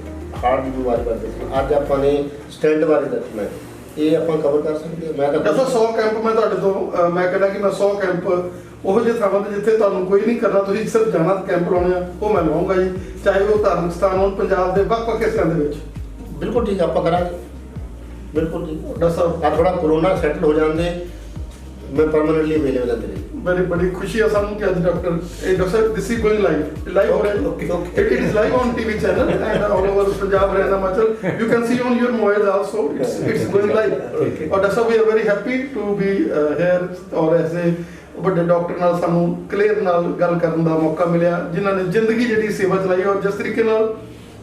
ਹਾਰਟ ਦੀ ਬਿਮਾਰੀ ਬਾਰੇ ਦੱਸਣਾ, ਅੱਜ ਆਪਾਂ ਨੇ ਸਟੈਂਟ ਬਾਰੇ ਦੱਸਣਾ, ਇਹ ਆਪਾਂ ਕਵਰ ਕਰ ਸਕਦੇ ਹਾਂ। ਮੈਂ ਤਾਂ ਦੱਸੋ 100 ਕੈਂਪ ਮੈਂ ਤੁਹਾਡੇ ਤੋਂ ਮੈਂ ਕਹਿੰਦਾ ਕਿ ਮੈਂ 100 ਕੈਂਪ ਉਹੋ ਜਿਹੇ ਥਾਵਾਂ ਤੇ ਜਿੱਥੇ ਤੁਹਾਨੂੰ ਕੋਈ ਨਹੀਂ ਕਰਨਾ, ਤੁਸੀਂ ਸਿਰਫ ਜਾਣਾ ਕੈਂਪ ਲਾਉਣੇ ਆ, ਉਹ ਮੈਂ ਲਵਾਂਗਾ ਜੀ, ਚਾਹੇ ਉਹ ਧਾਰਮਿਕ ਸਥਾਨ ਹੋਣ ਪੰਜਾਬ ਦੇ ਵੱਖ-ਵੱਖ ਹਿੱਸਿਆਂ ਦੇ ਵਿੱਚ। ਬਿਲਕੁਲ ਠੀਕ ਆਪਾਂ ਕਰਾਂਗੇ, ਬਿਲਕੁਲ ਠੀਕ। ਡਾਕਟਰ ਸਾਹਿਬ, ਆ ਥੋੜਾ ਕੋਰੋਨਾ ਸੈਟਲ ਹੋ ਜਾਂਦੇ, ਮੈਂ ਪਰਮਾਨੈਂਟਲੀ ਅਵੇਲੇਬਲ ਹਾਂ ਤੇਰੇ। ਬੜੀ ਖੁਸ਼ੀ ਹੈ ਸਾਨੂੰ ਕਿ ਅੱਜ ਡਾਕਟਰ ਸਾਹਿਬ ਦਿਸ ਇਜ਼ ਗੋਇੰਗ ਲਾਈਵ ਹੋ ਰਿਹਾ ਹੈ। It is live on TV channel and all over Punjab, Haryana, Himachal. You can see on your mobile also, it's going live. ਔਰ ਡਾਕਟਰ ਸਾਹਿਬ, we are very happy to be here, ਔਰ ਐਸੇ ਵੱਡੇ doctor ਨਾਲ ਸਾਨੂੰ ਕਲੀਅਰ ਨਾਲ ਗੱਲ ਕਰਨ ਦਾ ਮੌਕਾ ਮਿਲਿਆ, ਜਿਨ੍ਹਾਂ ਨੇ ਜ਼ਿੰਦਗੀ ਜਿਹੜੀ ਸੇਵਾ ਚਲਾਈ। ਔਰ ਜਿਸ ਤਰੀਕੇ ਨਾਲ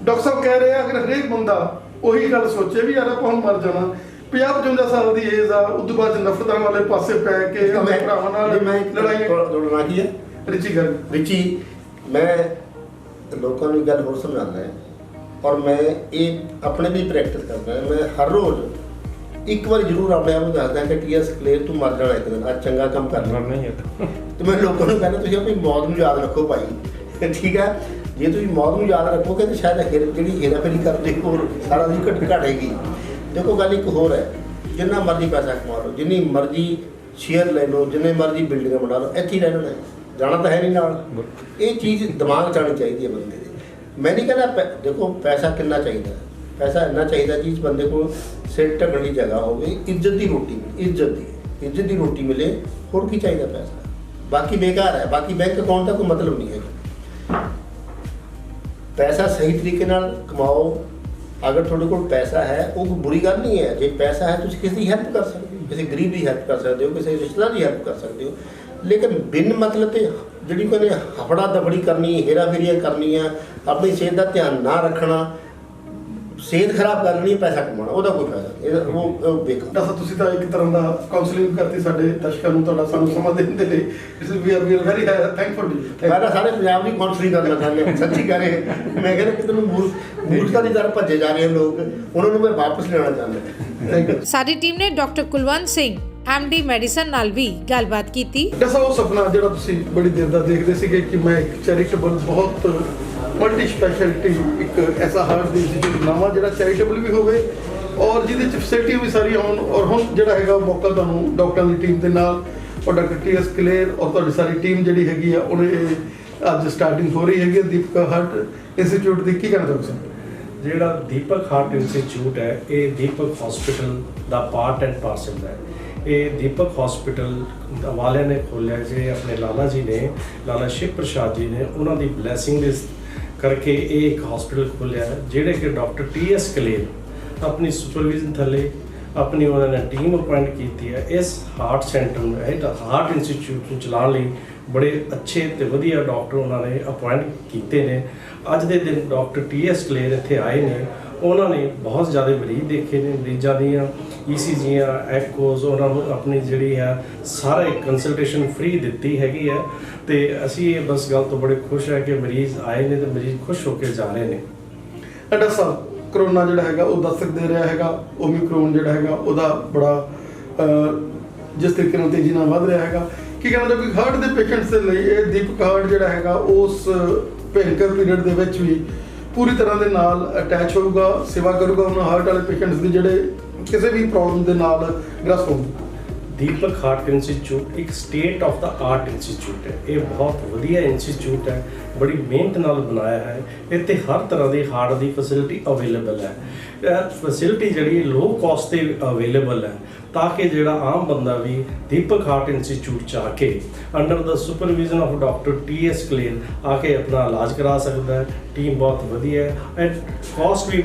ਡਾਕਟਰ ਸਾਹਿਬ ਕਹਿ ਰਹੇ ਆ, ਅਗਰ ਹਰੇਕ ਬੰਦਾ ਉਹੀ ਗੱਲ ਸੋਚੇ ਵੀ ਯਾਰ ਆਪਾਂ ਹੁਣ ਮਰ ਜਾਣਾ, 50-55 ਸਾਲ ਦੀ ਏਜ ਆ, ਉਦੋਂ ਬਾਅਦ ਨਫ਼ਰਤਾਂ ਵਾਲੇ ਪਾਸੇ ਪੈ ਕੇ ਆਪਣੇ ਭਰਾਵਾਂ ਨਾਲ ਲੜਾਈ ਜੋੜਨਾ ਕੀ ਹੈ ਰਿਚੀ, ਮੈਂ ਲੋਕਾਂ ਨੂੰ ਗੱਲ ਹੋਰ ਸਮਝਾਉਣਾ ਹੈ, ਔਰ ਮੈਂ ਇਹ ਆਪਣੇ ਵੀ ਪ੍ਰੈਕਟਿਸ ਕਰਦਾ ਹਾਂ। ਮੈਂ ਹਰ ਰੋਜ਼ ਇੱਕ ਵਾਰ ਜ਼ਰੂਰ ਆਪਣੇ ਆਪ ਨੂੰ ਦੱਸਦਾ ਕਿ TS ਕਲੇਰ ਤੂੰ ਮਰ ਜਾਣਾ ਇੱਕ ਦਿਨ, ਅੱਜ ਚੰਗਾ ਕੰਮ ਕਰਨਾ ਨਹੀਂ ਹੈ। ਤੇ ਮੈਂ ਲੋਕਾਂ ਨੂੰ ਕਹਿੰਦਾ ਤੁਸੀਂ ਆਪਣੀ ਮੌਤ ਨੂੰ ਯਾਦ ਰੱਖੋ ਭਾਈ, ਠੀਕ ਹੈ? ਜੇ ਤੁਸੀਂ ਮੌਤ ਨੂੰ ਯਾਦ ਰੱਖੋਗੇ ਤਾਂ ਸ਼ਾਇਦ ਜਿਹੜੀ ਹੇਰਾਫੇਰੀ ਕਰਦੇ ਹੋਰ ਸਾਰਾ ਦਿਨ ਘਟੇਗੀ। ਦੇਖੋ ਗੱਲ ਇੱਕ ਹੋਰ ਹੈ, ਜਿੰਨਾ ਮਰਜ਼ੀ ਪੈਸਾ ਕਮਾ ਲਓ, ਜਿੰਨੀ ਮਰਜ਼ੀ ਸ਼ੇਅਰ ਲੈ ਲਓ, ਜਿੰਨੇ ਮਰਜ਼ੀ ਬਿਲਡਿੰਗਾਂ ਬਣਾ ਲਓ, ਇੱਥੇ ਹੀ ਰਹਿਣਾ, ਜਾਣਾ ਤਾਂ ਹੈ ਨਹੀਂ ਨਾਲ। ਇਹ ਚੀਜ਼ ਦਿਮਾਗ 'ਚ ਆਉਣੀ ਚਾਹੀਦੀ ਹੈ ਬੰਦੇ ਦੇ। ਮੈਂ ਨਹੀਂ ਕਹਿੰਦਾ ਦੇਖੋ ਪੈਸਾ ਕਿੰਨਾ ਚਾਹੀਦਾ, ਪੈਸਾ ਇੰਨਾ ਚਾਹੀਦਾ ਜਿਸ ਬੰਦੇ ਕੋਲ ਸਿਰ ਢੱਕਣ ਦੀ ਜਗ੍ਹਾ ਹੋਵੇ, ਇੱਜ਼ਤ ਦੀ ਰੋਟੀ, ਇੱਜ਼ਤ ਦੀ ਰੋਟੀ ਮਿਲੇ, ਹੋਰ ਕੀ ਚਾਹੀਦਾ ਪੈਸਾ? ਬਾਕੀ ਬੇਕਾਰ ਹੈ, ਬਾਕੀ ਬੈਂਕ ਅਕਾਊਂਟ ਦਾ ਕੋਈ ਮਤਲਬ ਨਹੀਂ ਹੈ। ਪੈਸਾ ਸਹੀ ਤਰੀਕੇ ਨਾਲ ਕਮਾਓ। ਅਗਰ ਤੁਹਾਡੇ ਕੋਲ ਪੈਸਾ ਹੈ, ਉਹ ਕੋਈ ਬੁਰੀ ਗੱਲ ਨਹੀਂ ਹੈ। ਜੇ ਪੈਸਾ ਹੈ, ਤੁਸੀਂ ਕਿਸੇ ਦੀ ਹੈਲਪ ਕਰ ਸਕਦੇ ਹੋ, ਕਿਸੇ ਗਰੀਬ ਦੀ ਹੈਲਪ ਕਰ ਸਕਦੇ ਹੋ, ਕਿਸੇ ਰਿਸ਼ਤੇਦਾਰ ਦੀ ਹੈਲਪ ਕਰ ਸਕਦੇ ਹੋ। ਲੇਕਿਨ ਬਿਨ ਮਤਲਬ ਤੇ ਜਿਹੜੀ ਕੋਈ ਹਫੜਾ ਦਫੜੀ ਕਰਨੀ, ਹੇਰਾਫੇਰੀਆਂ ਕਰਨੀਆਂ, ਆਪਣੀ ਸਿਹਤ ਦਾ ਧਿਆਨ ਨਾ ਰੱਖਣਾ, ਸਿਹਤ ਖਰਾਬ ਕਰਨੀ, ਪੈਸਾ ਕਮਾਉਣਾ, ਉਹਦਾ ਕੋਈ ਫਾਇਦਾ ਨਹੀਂ, ਉਹ ਬੇਕਾਰ। ਡਾਕਟਰ ਤੁਸੀਂ ਤਾਂ ਇੱਕ ਤਰ੍ਹਾਂ ਦਾ ਕਾਉਂਸਲਿੰਗ ਕਰਤੀ ਸਾਡੇ ਦਰਸ਼ਕਾਂ ਨੂੰ, ਤੁਹਾਡਾ ਸਾਨੂੰ ਸਮਾਂ ਦੇਣ ਦੇ ਲਈ ਵੀ ਆਰ ਵੈਰੀ ਥੈਂਕਫੁਲ ਜੀ। ਮੈਂ ਤਾਂ ਸਾਰੇ ਪੰਜਾਬ ਦੀ ਕਾਉਂਸਲਿੰਗ ਕਰਨਾ ਚਾਹੁੰਦਾ, ਸੱਚੀ ਕਹਿ ਰਹੇ। ਮੈਂ ਕਹਿੰਦਾ ਕਿ ਤੈਨੂੰ ਮੂਰਖਤਾ ਦੀ ਤਰ੍ਹਾਂ ਭੱਜੇ ਜਾ ਰਹੇ ਲੋਕ, ਉਹਨਾਂ ਨੂੰ ਮੈਂ ਵਾਪਸ ਲੈਣਾ ਚਾਹੁੰਦਾ। Thank you. ਸਾਡੀ ਟੀਮ ਨੇ doctor Kulwant Singh MD medicine ਨਾਲ ਵੀ ਗੱਲਬਾਤ ਕੀਤੀ। ਡਾਕਟਰ ਸਾਹਿਬ, ਉਹ ਸੁਪਨਾ ਜਿਹੜਾ ਤੁਸੀਂ ਬੜੀ ਦੇਰ ਦਾ ਦੇਖਦੇ ਸੀਗੇ ਕਿ ਮੈਂ ਇੱਕ ਚੈਰੀਟੇਬਲ ਬਹੁਤ ਮਲਟੀ ਸਪੈਸ਼ਲਿਟੀ ਇੱਕ ਐਸਾ ਹਾਰਟ ਦੀ ਇੰਸਟੀਚਿਊਟ ਬਣਾਵਾਂ ਜਿਹੜਾ ਚੈਰੀਟੇਬਲ ਵੀ ਹੋਵੇ ਔਰ ਜਿਹਦੇ 'ਚ ਫੈਸਿਲਿਟੀਆਂ ਵੀ ਸਾਰੀਆਂ ਹੋਣ, ਔਰ ਹੁਣ ਜਿਹੜਾ ਹੈਗਾ ਮੌਕਾ ਤੁਹਾਨੂੰ ਡਾਕਟਰਾਂ ਦੀ ਟੀਮ ਦੇ ਨਾਲ और डॉक्टर टी.एस. कलेर और ਤੁਹਾਡੀ ਸਾਰੀ ਟੀਮ ਜਿਹੜੀ ਹੈਗੀ ਆ ਉਹਨੇ ਅੱਜ ਸਟਾਰਟਿੰਗ ਹੋ ਰਹੀ ਹੈਗੀ ਹੈ ਦੀਪਕ ਹਾਰਟ ਇੰਸਟੀਚਿਊਟ ਦੀ, ਕੀ ਕਹਿਣਾ ਚਾਹੋਗੇ ਸਰ? ਜਿਹੜਾ ਦੀਪਕ ਹਾਰਟ ਇੰਸਟੀਚਿਊਟ ਹੈ ਇਹ ਦੀਪਕ ਹਸਪੀਟਲ ਦਾ ਪਾਰਟ ਐਂਡ ਪਾਰਸਲ ਹੈ। ਇਹ ਦੀਪਕ ਹਸਪੀਟਲ ਵਾਲਿਆਂ ਨੇ ਖੋਲ੍ਹਿਆ, ਜਿਹੜੇ ਆਪਣੇ ਲਾਲਾ ਜੀ ਨੇ, ਲਾਲਾ ਸ਼ਿਵ ਪ੍ਰਸਾਦ ਜੀ ਨੇ, ਉਹਨਾਂ ਦੀ ਬਲੈਸਿੰਗ ਦੇ ਕਰਕੇ ਇਹ ਇੱਕ ਹਸਪੀਟਲ ਖੋਲ੍ਹਿਆ ਹੈ, ਜਿਹੜੇ ਕਿ ਡਾਕਟਰ ਟੀ.ਐਸ. ਕਲੇਰ ਆਪਣੀ ਸੁਪਰਵਿਜ਼ਨ ਥੱਲੇ ਆਪਣੀ ਉਹਨਾਂ ਨੇ ਟੀਮ ਅਪਾਇੰਟ ਕੀਤੀ ਹੈ। ਇਸ ਹਾਰਟ ਸੈਂਟਰ ਨੂੰ, ਇਹ ਹਾਰਟ ਇੰਸਟੀਚਿਊਟ ਨੂੰ ਚਲਾਉਣ ਲਈ ਬੜੇ ਅੱਛੇ ਤੇ ਵਧੀਆ ਡਾਕਟਰ ਉਹਨਾਂ ਨੇ ਅਪਾਇੰਟ ਕੀਤੇ ਨੇ। ਅੱਜ ਦੇ ਦਿਨ ਡਾਕਟਰ ਟੀ.ਐਸ. ਕਲੇਰ ਇੱਥੇ ਆਏ ਨੇ, ਉਹਨਾਂ ਨੇ ਬਹੁਤ ਜ਼ਿਆਦਾ ਮਰੀਜ਼ ਦੇਖੇ ਨੇ, ਮਰੀਜ਼ਾਂ ਦੀਆਂ ECGਆਂ, ਐਕੋਜ਼, ਉਹਨਾਂ ਨੂੰ ਆਪਣੀ ਜਿਹੜੀ ਹੈ ਸਾਰਾ ਇੱਕ ਕੰਸਲਟੇਸ਼ਨ ਫ੍ਰੀ ਦਿੱਤੀ ਹੈਗੀ ਹੈ। ਤੇ ਅਸੀਂ ਇਹ ਬਸ ਗੱਲ ਤੋਂ ਬੜੇ ਖੁਸ਼ ਹੈ ਕਿ ਮਰੀਜ਼ ਆਏ ਨੇ ਤੇ ਮਰੀਜ਼ ਖੁਸ਼ ਹੋ ਕੇ ਜਾ ਰਹੇ ਨੇ। ਡਾਕਟਰ ਸਾਹਿਬ, ਕਰੋਨਾ ਜਿਹੜਾ ਹੈਗਾ ਉਹ ਦਸਤਕ ਦੇ ਰਿਹਾ ਹੈਗਾ, ਓਮਿਕਰੋਨ ਜਿਹੜਾ ਹੈਗਾ ਉਹਦਾ ਬੜਾ ਜਿਸ ਤਰੀਕੇ ਨਾਲ ਤੇਜ਼ੀ ਨਾਲ ਵੱਧ ਰਿਹਾ ਹੈਗਾ, ਕੀ ਕਹਿਣਾ ਚਾਹੋਗੇ ਹਾਰਟ ਦੇ ਪੇਸ਼ੈਂਟਸ ਦੇ ਲਈ ਇਹ ਦੀਪਕ ਹਾਰਟ ਜਿਹੜਾ ਹੈਗਾ ਉਸ ਭਿਆਨਕ ਪੀਰੀਅਡ ਦੇ ਵਿੱਚ ਵੀ ਪੂਰੀ ਤਰ੍ਹਾਂ ਦੇ ਨਾਲ ਅਟੈਚ ਹੋਊਗਾ, ਸੇਵਾ ਕਰੂਗਾ ਉਹਨਾਂ ਹਾਰਟ ਵਾਲੇ ਪੇਸ਼ੈਂਟਸ ਦੀ ਜਿਹੜੇ ਕਿਸੇ ਵੀ ਪ੍ਰੋਬਲਮ ਦੇ ਨਾਲ ਗ੍ਰਸਤ ਹੋਣ? ਦੀਪਕ ਹਾਰਟ ਇੰਸਟੀਚਿਊਟ ਇੱਕ state of the art institute ਹੈ। ਇਹ ਬਹੁਤ ਵਧੀਆ ਇੰਸਟੀਚਿਊਟ ਹੈ, ਬੜੀ ਮਿਹਨਤ ਨਾਲ ਬਣਾਇਆ ਹੈ। ਇੱਥੇ ਹਰ ਤਰ੍ਹਾਂ ਦੀ ਹਾਰਟ ਦੀ ਫੈਸਿਲਿਟੀ ਅਵੇਲੇਬਲ ਹੈ। ਇਹ ਫੈਸਿਲਿਟੀ ਜਿਹੜੀ ਲੋ ਕਾਸਟ 'ਤੇ ਅਵੇਲੇਬਲ ਹੈ, ਤਾਂ ਕਿ ਜਿਹੜਾ ਆਮ ਬੰਦਾ ਵੀ ਦੀਪਕ ਹਾਰਟ ਇੰਸਟੀਚਿਊਟ 'ਚ ਆ ਕੇ under the supervision of doctor T S. Kaler ਆ ਕੇ ਆਪਣਾ ਇਲਾਜ ਕਰਾ ਸਕਦਾ ਹੈ। ਟੀਮ ਬਹੁਤ ਵਧੀਆ ਹੈ ਐਂਡ ਕਾਸਟ ਵੀ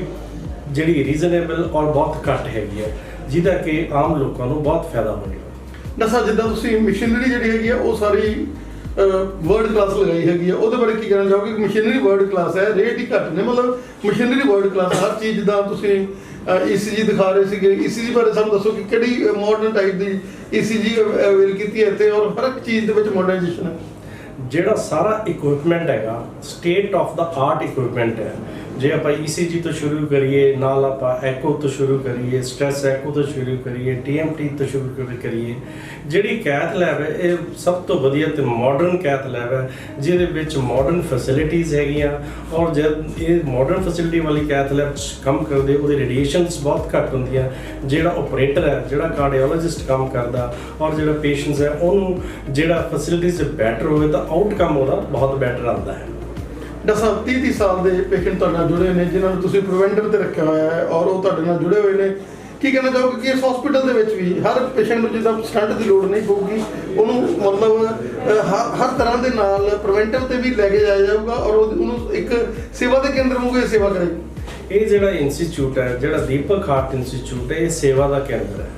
ਜਿਹੜੀ ਰੀਜ਼ਨੇਬਲ ਔਰ ਬਹੁਤ ਘੱਟ ਹੈਗੀ ਹੈ, ਜਿਹਦਾ ਕਿ ਆਮ ਲੋਕਾਂ ਨੂੰ ਬਹੁਤ ਫਾਇਦਾ ਹੋਵੇਗਾ। ਨਸਾ ਜਿੱਦਾਂ ਤੁਸੀਂ ਮਸ਼ੀਨਰੀ ਜਿਹੜੀ ਹੈਗੀ ਆ ਉਹ ਸਾਰੀ ਵਰਲਡ ਕਲਾਸ ਲਗਾਈ ਹੈਗੀ ਆ, ਉਹਦੇ ਬਾਰੇ ਕੀ ਕਹਿਣਾ ਚਾਹੋਗੇ? ਮਸ਼ੀਨਰੀ ਵਰਲਡ ਕਲਾਸ ਹੈ, ਰੇਟ ਹੀ ਘੱਟ ਨੇ, ਮਤਲਬ ਮਸ਼ੀਨਰੀ ਵਰਲਡ ਕਲਾਸ ਹਰ ਚੀਜ਼। ਜਿੱਦਾਂ ਤੁਸੀਂ ECG ਦਿਖਾ ਰਹੇ ਸੀਗੇ, ECG ਬਾਰੇ ਸਾਨੂੰ ਦੱਸੋ ਕਿ ਕਿਹੜੀ ਮਾਡਰਨ ਟਾਈਪ ਦੀ ECG ਅਵੇਲ ਕੀਤੀ ਹੈ ਇੱਥੇ, ਔਰ ਹਰ ਇੱਕ ਚੀਜ਼ ਦੇ ਵਿੱਚ ਮਾਡਰਨਾਈਜੇਸ਼ਨ ਹੈ। ਜਿਹੜਾ ਸਾਰਾ ਇਕਵਿਪਮੈਂਟ ਹੈਗਾ state of the art equipment ਹੈ। ਜੇ ਆਪਾਂ ECG ਤੋਂ ਸ਼ੁਰੂ ਕਰੀਏ, ਨਾਲ ਆਪਾਂ ਐਕੋ ਤੋਂ ਸ਼ੁਰੂ ਕਰੀਏ, ਸਟ੍ਰੈਸ ਐਕੋ ਤੋਂ ਸ਼ੁਰੂ ਕਰੀਏ, TMT ਤੋਂ ਸ਼ੁਰੂ ਕਰੀਏ, ਜਿਹੜੀ ਕੈਥ ਲੈਬ ਹੈ ਇਹ ਸਭ ਤੋਂ ਵਧੀਆ ਤੇ ਮਾਡਰਨ ਕੈਥ ਲੈਬ ਹੈ, ਜਿਹਦੇ ਵਿੱਚ ਮਾਡਰਨ ਫੈਸਿਲਿਟੀਜ਼ ਹੈਗੀਆਂ। ਔਰ ਜਦ ਇਹ ਮਾਡਰਨ ਫੈਸਿਲਿਟੀ ਵਾਲੀ ਕੈਥ ਲੈਬ 'ਚ ਕੰਮ ਕਰਦੇ, ਉਹਦੀ ਰੇਡੀਏਸ਼ਨਸ ਬਹੁਤ ਘੱਟ ਹੁੰਦੀਆਂ। ਜਿਹੜਾ ਆਪਰੇਟਰ ਹੈ, ਜਿਹੜਾ ਕਾਰਡੀਓਲੋਜਿਸਟ ਕੰਮ ਕਰਦਾ, ਔਰ ਜਿਹੜਾ ਪੇਸ਼ੈਂਟਸ ਹੈ ਉਹਨੂੰ ਜਿਹੜਾ ਫੈਸਿਲਿਟੀਜ਼ ਬੈਟਰ ਹੋਵੇ ਤਾਂ ਆਊਟਕਮ ਉਹਦਾ ਬਹੁਤ ਬੈਟਰ ਆਉਂਦਾ ਹੈ। ਡਾਕਟਰ ਸਾਹਿਬ, 30 ਸਾਲ ਦੇ ਪੇਸ਼ੈਂਟ ਤੁਹਾਡੇ ਨਾਲ ਜੁੜੇ ਨੇ, ਜਿਨ੍ਹਾਂ ਨੂੰ ਤੁਸੀਂ ਪ੍ਰੀਵੈਂਟਿਵ ਤੇ ਰੱਖਿਆ ਹੋਇਆ ਹੈ ਔਰ ਉਹ ਤੁਹਾਡੇ ਨਾਲ ਜੁੜੇ ਹੋਏ ਨੇ, ਕੀ ਕਹਿਣਾ ਚਾਹੋਗੇ ਕਿ ਇਸ ਹਸਪੀਟਲ ਦੇ ਵਿੱਚ ਵੀ ਹਰ ਪੇਸ਼ੈਂਟ ਨੂੰ ਜਿੱਦਾਂ ਸਟੰਟ ਦੀ ਲੋੜ ਨਹੀਂ ਪਊਗੀ, ਉਹਨੂੰ ਮਤਲਬ ਹਰ ਤਰ੍ਹਾਂ ਦੇ ਨਾਲ ਪ੍ਰੀਵੈਂਟਿਵ ਤੇ ਵੀ ਲੈ ਕੇ ਜਾਇਆ ਜਾਊਗਾ ਔਰ ਉਹਨੂੰ ਇੱਕ ਸੇਵਾ ਦੇ ਕੇਂਦਰ ਵਾਂਗੂ ਸੇਵਾ ਕਰੇਗੀ? ਇਹ ਜਿਹੜਾ ਇੰਸਟੀਚਿਊਟ ਹੈ, ਜਿਹੜਾ ਦੀਪਕ ਹਾਰਟ ਇੰਸਟੀਚਿਊਟ ਹੈ, ਇਹ ਸੇਵਾ ਦਾ ਕੇਂਦਰ ਹੈ।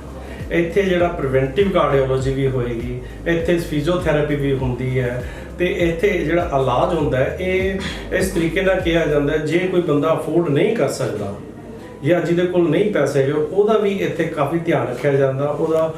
ਇੱਥੇ ਜਿਹੜਾ ਪ੍ਰੀਵੈਂਟਿਵ ਕਾਰਡੀਓਲੋਜੀ ਵੀ ਹੋਏਗੀ, ਇੱਥੇ ਫਿਜ਼ੀਓਥੈਰੇਪੀ ਵੀ ਹੁੰਦੀ ਹੈ, ਤੇ ਇੱਥੇ ਜਿਹੜਾ ਇਲਾਜ ਹੁੰਦਾ ਹੈ ਇਹ ਇਸ ਤਰੀਕੇ ਨਾਲ ਕਿਹਾ ਜਾਂਦਾ ਹੈ, ਜੇ ਕੋਈ ਬੰਦਾ ਅਫੋਰਡ ਨਹੀਂ ਕਰ ਸਕਦਾ ਜਾਂ ਜਿਹਦੇ ਕੋਲ ਨਹੀਂ ਪੈਸੇ ਹੈਗੇ, ਉਹਦਾ ਵੀ ਇੱਥੇ ਕਾਫੀ ਧਿਆਨ ਰੱਖਿਆ ਜਾਂਦਾ। ਉਹਦਾ